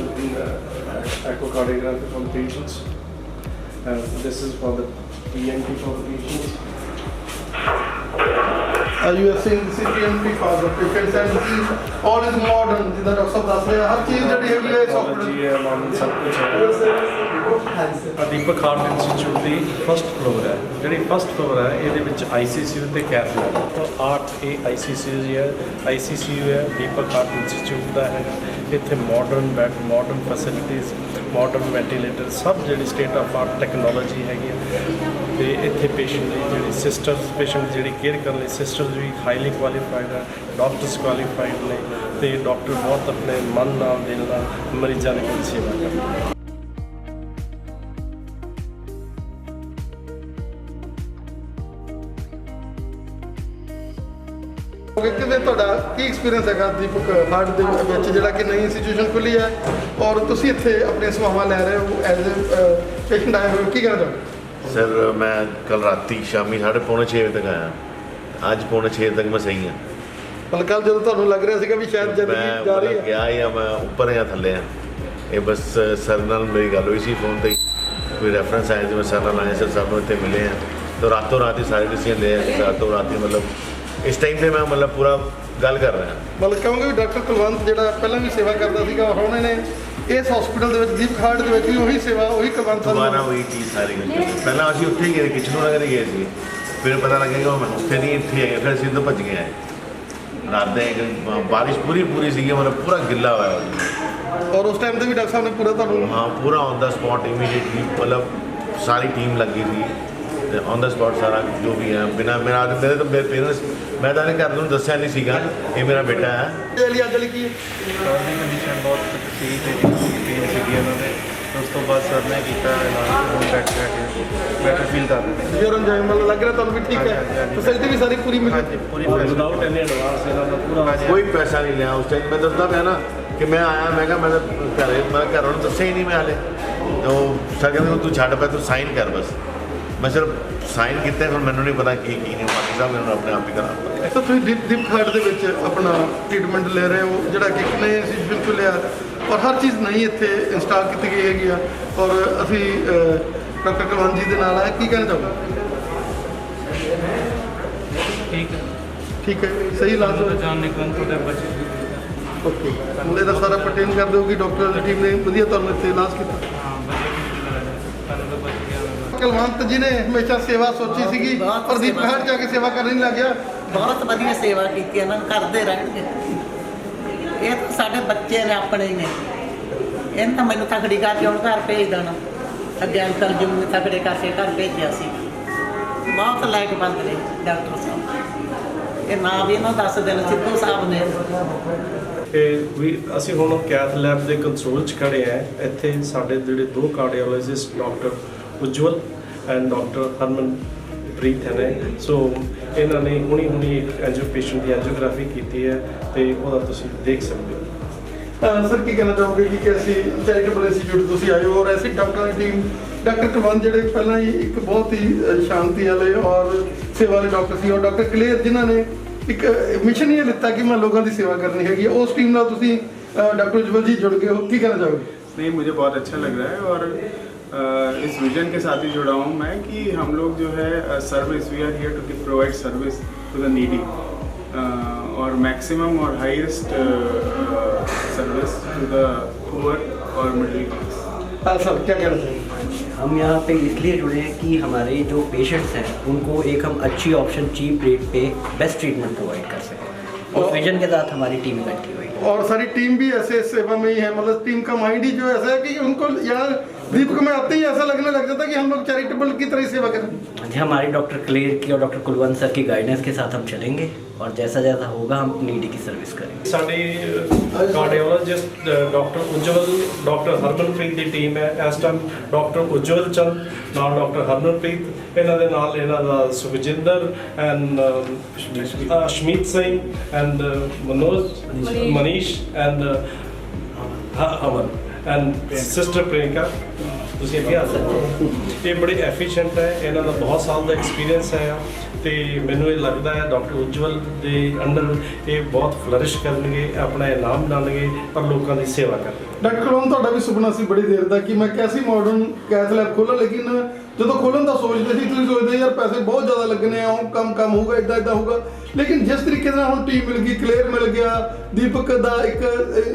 echocardiography for the patients, and this is for the ENT for the patients. You are seeing the CPNP for the patients, and this is all is modern. जिधर doctor साहब दस रहे हैं, हर चीज जड़ी है ये software सब कुछ है। ਦੀਪਕ ਹਾਰਟ ਇੰਸਟੀਚਿਊਟ ਦੀ ਫਸਟ ਫਲੋਰ ਹੈ। ਜਿਹੜੀ ਫਸਟ ਫਲੋਰ ਹੈ ਇਹਦੇ ਵਿੱਚ ICCU ਤੇ ਕੈਥ ਲੈਬ, 8 ICCU ਹੈ। ICCU ਹੈ ਦੀਪਕ ਹਾਰਟ ਇੰਸਟੀਚਿਊਟ ਦਾ ਹੈ। ਇੱਥੇ modern bed, modern facilities, modern ventilator, ਸਭ ਜਿਹੜੀ ਸਟੇਟ ਆਫ ਆਰਟ ਟੈਕਨੋਲੋਜੀ ਹੈਗੀ ਹੈ। ਤੇ ਇੱਥੇ ਪੇਸ਼ੈਂਟ ਦੀ ਜਿਹੜੀ ਸਿਸਟਰਸ ਪੇਸ਼ੈਂਟ ਜਿਹੜੀ ਕੇਅਰ ਕਰਨ ਲਈ ਸਿਸਟਰਸ ਵੀ ਹਾਈਲੀ ਕੁਆਲੀਫਾਈਡ ਹੈ, ਡਾਕਟਰਸ ਕੁਆਲੀਫਾਈਡ ਨੇ ਤੇ ਡਾਕਟਰ ਬਹੁਤ ਆਪਣੇ ਮਨ ਨਾਲ ਦਿਲ ਨਾਲ ਮਰੀਜ਼ਾਂ ਦੀ ਕੋਈ ਸੇਵਾ ਕਰਦੇ ਨੇ। ਕਿਵੇਂ ਤੁਹਾਡਾ ਕੀ ਐਕਸਪੀਰੀਅੰਸ ਹੈਗਾ ਦੀਪਕ ਹਾਰਟ ਦੇ ਵਿੱਚ ਜਿਹੜਾ ਕਿ ਨਵੀਂ ਇੰਸਟੀਟਿਊਸ਼ਨ ਖੁੱਲੀ ਹੈ ਔਰ ਤੁਸੀਂ ਇੱਥੇ ਆਪਣੀਆਂ ਸੇਵਾਵਾਂ ਲੈ ਰਹੇ ਹੋ ਐਜ਼ ਅ ਪੇਸ਼ੈਂਟ ਆਏ ਹੋ, ਕੀ ਕਹਿਣਾ ਚਾਹੋਗੇ? सर मैं कल राती शामी 5:30 ਵਜੇ ਤੱਕ ਆਇਆ, ਅੱਜ 5:30 ਤੱਕ ਮੈਂ ਸਹੀ ਹਾਂ। ਮਤਲਬ ਕੱਲ੍ਹ ਜਦੋਂ ਤੁਹਾਨੂੰ ਲੱਗ ਰਿਹਾ ਸੀਗਾ ਵੀ ਸ਼ਾਇਦ ਜ਼ਿੰਦਗੀ ਮੈਂ ਜਾ ਰਹੀ ਮਤਲਬ ਹੈ, ਗਿਆ ਜਾਂ ਮੈਂ ਉੱਪਰ ਜਾਂ ਥੱਲੇ ਆ। ਇਹ ਬਸ ਸਰ ਨਾਲ ਮੇਰੀ ਗੱਲ ਹੋਈ ਸੀ ਫੋਨ ਤੇ ਹੀ, ਕੋਈ ਰੈਫਰੈਂਸ ਆਇਆ ਸੀ, ਮੈਂ ਸਰ ਨਾਲ ਆਇਆ, ਸਰ ਸਾਹਿਬ ਨੂੰ ਇੱਥੇ ਮਿਲੇ ਆ ਤਾਂ ਰਾਤੋਂ ਰਾਤ ਹੀ ਸਾਰੇ ਡਿਸੀਜ਼ਨ ਲਏ ਆ। ਰਾਤੋਂ ਰਾਤ ਹੀ ਮਤਲਬ ਇਸ ਟਾਈਮ 'ਤੇ ਮੈਂ ਮਤਲਬ ਪੂਰਾ ਗੱਲ ਕਰ ਰਿਹਾ। ਮਤਲਬ ਕਹਾਂਗੇ ਵੀ ਡਾਕਟਰ ਕੁਲਵੰਤ ਜਿਹੜਾ ਪਹਿਲਾਂ ਵੀ ਸੇਵਾ ਕਰਦਾ ਸੀਗਾ ਹੁਣ ਇਹਨੇ ਇਸ ਹਸਪੀਟਲ ਦੇ ਵਿੱਚ ਦੀਪਕ ਹਾਰਟ ਦੇ ਵਿੱਚ ਵੀ ਉਹੀ ਸੇਵਾ ਉਹੀ ਕੁਲਵੰਤ ਦੁਬਾਰਾ ਉਹੀ ਚੀਜ਼ ਸਾਰੀ ਗੱਲ। ਪਹਿਲਾਂ ਅਸੀਂ ਉੱਥੇ ਹੀ ਗਏ, ਕਿਚਨੂ ਨਗਰ ਗਏ ਸੀ, ਫਿਰ ਪਤਾ ਲੱਗੇਗਾ ਮੈਂ ਉੱਥੇ ਨਹੀਂ ਇੱਥੇ ਹੈਗੇ, ਫਿਰ ਅਸੀਂ ਇੱਧਰ ਭੱਜ ਗਏ ਆਏ। ਰਾਤ ਦੇ ਬਾਰਿਸ਼ ਪੂਰੀ ਸੀਗੀ, ਮਤਲਬ ਪੂਰਾ ਗਿੱਲਾ ਹੋਇਆ ਔਰ ਉਸ ਟਾਈਮ ਤੇ ਵੀ ਡਾਕਟਰ ਸਾਹਿਬ ਨੇ ਪੂਰਾ ਤੁਹਾਨੂੰ ਹਾਂ ਪੂਰਾ ਔਨ ਦਾ ਸਪੌਟ ਇਮੀਡੀਏਟਲੀ ਮਤਲਬ ਸਾਰੀ ਟੀਮ ਲੱਗੀ ਸੀ ਤੇ ਔਨ ਦਾ ਸਪੌਟ ਸਾਰਾ ਜੋ ਵੀ ਹੈ ਬਿਨਾਂ ਮੇਰੇ ਪੇਰੈਂਟਸ ਮੈਂ ਤਾਂ ਇਹਨੇ ਘਰ ਨੂੰ ਦੱਸਿਆ ਨਹੀਂ ਸੀਗਾ ਇਹ ਮੇਰਾ ਬੇਟਾ ਹੈ। ਇਹ ਲਈ ਅੱਜ ਵਾਲੀ ਕੀ ਹੈ? ਸਰ ਦੀ ਕੰਡੀਸ਼ਨ ਬਹੁਤ ਸੀ ਤੇ ਪੇਨ ਸੀਗੀ ਉਹਨਾਂ ਦੇ, ਉਸ ਤੋਂ ਬਾਅਦ ਸਰ ਨੇ ਕੀਤਾ ਇਲਾਜ, ਹੁਣ ਬੈਟਰ ਫੀਲ ਕਰ ਰਹੇ ਨੇ। ਜੇ ਰੰਜਾਈ ਮਤਲਬ ਲੱਗ ਰਿਹਾ ਤੁਹਾਨੂੰ ਵੀ ਠੀਕ ਹੈ, ਹਾਂਜੀ, ਹਾਂਜੀ। ਫੈਸਿਲਿਟੀ ਵੀ ਸਾਰੀ ਪੂਰੀ ਮਿਲ ਹਾਂਜੀ ਪੂਰੀ ਵਿਦਆਊਟ ਐਨੀ ਐਡਵਾਂਸ ਇਹਨਾਂ ਦਾ ਪੂਰਾ ਕੋਈ ਪੈਸਾ ਨਹੀਂ ਲਿਆ ਉਸ ਟਾਈਮ। ਮੈਂ ਦੱਸਦਾ ਪਿਆ ਨਾ ਕਿ ਮੈਂ ਆਇਆ, ਮੈਂ ਕਿਹਾ ਮੈਂ ਘਰੋਂ ਨੂੰ ਦੱਸਿਆ ਹੀ ਨਹੀਂ ਮੈਂ ਹਾਲੇ। ਉਹ ਸਰ ਕਹਿੰਦੇ ਤੂੰ ਛੱਡ ਪੈ, ਤੂੰ ਸਾਈਨ ਕਰ ਬਸ। ਮੈਂ ਸਿਰਫ ਸਾਈਨ ਕੀਤੇ, ਫਿਰ ਮੈਨੂੰ ਨਹੀਂ ਪਤਾ ਕੀ ਨਹੀਂ, ਬਾਕੀ ਸਭ ਮੈਨੂੰ ਆਪਣੇ ਆਪ ਹੀ ਕਰਾਂ। ਤਾਂ ਤੁਸੀਂ ਦੀਪਕ ਹਾਰਟ ਦੇ ਵਿੱਚ ਆਪਣਾ ਟ੍ਰੀਟਮੈਂਟ ਲੈ ਰਹੇ ਹੋ ਜਿਹੜਾ ਕਿ ਇੱਕ ਨਏ ਇੰਸਟੀਟਿਊਸ਼ਨ ਖੁੱਲ੍ਹਿਆ ਔਰ ਹਰ ਚੀਜ਼ ਨਈ ਇੱਥੇ ਇੰਸਟਾਲ ਕੀਤੀ ਗਈ ਹੈਗੀ ਆ ਔਰ ਅਸੀਂ ਡਾਕਟਰ ਕੁਲਵੰਤ ਜੀ ਦੇ ਨਾਲ ਆ, ਕੀ ਕਹਿਣਾ ਚਾਹੋਗੇ? ਠੀਕ ਹੈ, ਸਹੀ ਇਲਾਜ ਹੋ ਜਾਨ ਨਿਕਲਣ ਤੁਹਾਡੇ ਬੱਚੇ ਓਕੇ। ਮੁੰਡੇ ਦਾ ਸਾਰਾ ਪਰਟੇਨ ਕਰ ਦਿਓ ਕਿ ਡਾਕਟਰ ਦੀ ਟੀਮ ਨੇ ਵਧੀਆ ਤੁਹਾਨੂੰ ਇੱਥੇ ਇਲਾਜ ਕੀਤਾ। ਕੁਲਵੰਤ ਜੀ ਨੇ ਹਮੇਸ਼ਾ ਸੇਵਾ ਸੋਚੀ ਸੀਗੀ ਔਰ ਦੀਪਕ ਹਾਰਟ ਜਾ ਕੇ ਸੇਵਾ ਕਰਨ ਨਹੀਂ ਲੱਗਿਆ। ਬਹੁਤ ਵਧੀਆ ਸੇਵਾ ਕੀਤੀ ਇਹਨਾਂ ਨੂੰ, ਕਰਦੇ ਰਹਿਣਗੇ। ਇਹ ਤਾਂ ਸਾਡੇ ਬੱਚੇ ਨੇ, ਆਪਣੇ ਨੇ। ਇਹਨਾਂ ਤਾਂ ਮੈਨੂੰ ਤਕੜੀ ਕਰਕੇ ਹੁਣ ਘਰ ਭੇਜ ਦੇਣਾ। ਅੱਗੇ ਅੰਕਲ ਜੀ ਨੂੰ ਤਕੜੇ ਕਰਕੇ ਘਰ ਭੇਜਿਆ ਸੀ। ਬਹੁਤ ਲਾਇਕ ਬੰਦੇ ਨੇ ਡਾਕਟਰ ਸਾਹਿਬ। ਇਹ ਨਾਂ ਵੀ ਇਹਨਾਂ ਦੱਸ ਦੇਣਾ ਸਿੱਧੂ ਸਾਹਿਬ ਨੇ। ਇਹ ਵੀ ਅਸੀਂ ਹੁਣ ਕੈਥ ਲੈਬ ਦੇ ਕੰਟਰੋਲ 'ਚ ਖੜੇ ਆ। ਇੱਥੇ ਸਾਡੇ ਜਿਹੜੇ ਦੋ cardiologist doctor Ujjwala and doctor Harmanpreet ਨੇ। ਸੋ ਇਹਨਾਂ ਨੇ ਹੁਣੀ ਇੱਕ ਪੇਸ਼ੈਂਟ ਦੀ ਐਂਜੀਓਗ੍ਰਾਫੀ ਕੀਤੀ ਹੈ ਤੇ ਉਹਦਾ ਤੁਸੀਂ ਦੇਖ ਸਕਦੇ ਹੋ। ਸਰ ਕੀ ਕਹਿਣਾ ਚਾਹੋਗੇ ਕਿ ਅਸੀਂ ਚੈਰੀਟੇਬਲ ਇੰਸਟੀਚਿਊਟ ਤੁਸੀਂ ਆਏ ਹੋ ਔਰ ਐਸੀ ਡਾਕਟਰਾਂ ਦੀ ਟੀਮ, ਡਾਕਟਰ ਕੁਲਵੰਤ ਜਿਹੜੇ ਪਹਿਲਾਂ ਹੀ ਇੱਕ ਬਹੁਤ ਹੀ ਸ਼ਾਂਤੀ ਵਾਲੇ ਔਰ ਸੇਵਾ ਵਾਲੇ ਡਾਕਟਰ ਸੀ ਔਰ ਡਾਕਟਰ ਕਲੇਰ ਜਿਨ੍ਹਾਂ ਨੇ ਇੱਕ ਮਿਸ਼ਨ ਇਹ ਲਿੱਤਾ ਕਿ ਮੈਂ ਲੋਕਾਂ ਦੀ ਸੇਵਾ ਕਰਨੀ ਹੈਗੀ, ਉਸ ਟੀਮ ਨਾਲ ਤੁਸੀਂ डॉक्टर उज्जवल जी जुड़ गए हो, की कहना चाहोगे? नहीं, मुझे बहुत अच्छा लग रहा है और इस विजन के साथ ही जुड़ा हूँ मैं कि हम लोग जो है service, we are here to provide service to the needy और मैक्सिमम और highest service to the poor और मिडिल क्लास। हाँ सर, क्या कहना चाहिए? हम यहाँ पे इसलिए जुड़े हैं कि हमारे जो पेशेंट्स हैं उनको एक हम अच्छी ऑप्शन चीप रेट पे बेस्ट ट्रीटमेंट प्रोवाइड कर सकें। उस विजन के साथ हमारी टीम बैठी हुई है और सारी टीम भी ऐसे सेवा में ही है, मतलब टीम का माइंड ही जो ऐसा है कि उनको यार दीपक में आते ही ऐसा लगने लग जाता है कि हम लोग चैरिटेबल की तरह सेवा करें। जी, हमारी डॉक्टर क्लेयर की और डॉक्टर कुलवंत सर की गाइडेंस के साथ हम चलेंगे और जैसा जैसा होगा हम नीडी की सर्विस करेंगे। साड़ी कार्डियोलॉजिस्ट डॉक्टर उज्जवल, डॉक्टर हरमनप्रीत की टीम है इस टाइम। डॉक्टर उज्जवल चंद नाल डॉक्टर हरमनप्रीत इन्हां दे नाल इन्हां दा Sukhjinder and Ashmeet Singh and Manoj Manish and Aman and sister Priyanka. ਤੁਸੀਂ ਅੱਗੇ ਆ ਸਕਦੇ ਹੋ। ਇਹ ਬੜੇ ਐਫੀਸ਼ੀਐਂਟ ਹੈ, ਇਹਨਾਂ ਦਾ ਬਹੁਤ ਸਾਲ ਦਾ ਐਕਸਪੀਰੀਅੰਸ ਹੈ ਤੇ ਮੈਨੂੰ ਇਹ ਲੱਗਦਾ ਹੈ ਡਾਕਟਰ ਉਜਵਲ ਦੇ ਅੰਡਰ ਇਹ ਬਹੁਤ ਫਲਰਿਸ਼ ਕਰਨਗੇ, ਆਪਣਾ ਇਨਾਮ ਬਣਾਉਣਗੇ ਪਰ ਲੋਕਾਂ ਦੀ ਸੇਵਾ ਕਰਨਗੇ। ਡਾਕਟਰ ਕੁਲਵੰਤ, ਤੁਹਾਡਾ ਵੀ ਸੁਪਨਾ ਸੀ ਬੜੀ ਦੇਰ ਦਾ ਕਿ ਮੈਂ ਕੈਸੀ ਮਾਡਰਨ ਕੈਥ ਲੈਬ ਖੋਲ੍ਹਾਂ, ਲੇਕਿਨ ਜਦੋਂ ਖੋਲ੍ਹਣ ਦਾ ਸੋਚਦੇ ਸੀ ਤੁਸੀਂ ਸੋਚਦੇ ਯਾਰ ਪੈਸੇ ਬਹੁਤ ਜ਼ਿਆਦਾ ਲੱਗਣੇ ਆ, ਉਹ ਕੰਮ ਹੋਊਗਾ, ਇੱਦਾਂ ਹੋਊਗਾ, ਲੇਕਿਨ ਜਿਸ ਤਰੀਕੇ ਨਾਲ ਹੁਣ ਟੀਮ ਮਿਲ ਗਈ, ਕਲੀਅਰ ਮਿਲ ਗਿਆ, ਦੀਪਕ ਦਾ ਇੱਕ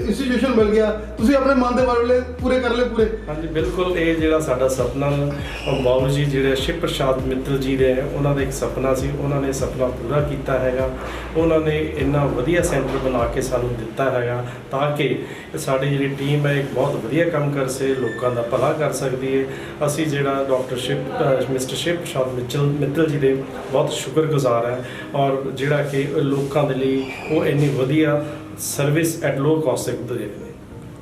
ਇੰਸਟੀਟਿਊਸ਼ਨ ਮਿਲ ਗਿਆ, ਤੁਸੀਂ ਆਪਣੇ ਮਨ ਦੇ ਵਾਲੇ ਪੂਰੇ ਕਰ ਲਏ ਪੂਰੇ? ਹਾਂਜੀ ਬਿਲਕੁਲ, ਇਹ ਜਿਹੜਾ ਸਾਡਾ ਸੁਪਨਾ ਬਾਬੂ ਜੀ ਜਿਹੜੇ ਸ਼ਿਵ ਪ੍ਰਸਾਦ ਮਿੱਤਲ ਜੀ ਦੇ ਉਹਨਾਂ ਦਾ ਇੱਕ ਸੁਪਨਾ ਸੀ, ਉਹਨਾਂ ਨੇ ਸੁਪਨਾ ਪੂਰਾ ਕੀਤਾ ਹੈਗਾ। ਉਹਨਾਂ ਨੇ ਇੰਨਾ ਵਧੀਆ ਸੈਂਟਰ ਬਣਾ ਕੇ ਸਾਨੂੰ ਦਿੱਤਾ ਹੈਗਾ ਤਾਂ ਕਿ ਸਾਡੀ ਜਿਹੜੀ ਟੀਮ ਹੈ ਇੱਕ ਬਹੁਤ ਵਧੀਆ ਕੰਮ ਕਰ ਸੇ, ਲੋਕਾਂ ਦਾ ਭਲਾ ਕਰ ਸਕਦੀ ਹੈ। ਅਸੀਂ ਜਿਹੜਾ ਮਿਸਟਰ ਸ਼ਿਵ ਪ੍ਰਸਾਦ ਮਿੱਤਲ ਜੀ ਦੇ ਬਹੁਤ ਸ਼ੁਕਰਗੁਜ਼ਾਰ ਹੈ, ਔਰ ਜਿਹੜਾ ਕਿ ਲੋਕਾਂ ਦੇ ਲਈ ਉਹ ਇੰਨੀ ਵਧੀਆ ਸਰਵਿਸ ਐਟ ਲੋ ਕਾਸਟ ਦੇ ਰਹੇ ਨੇ।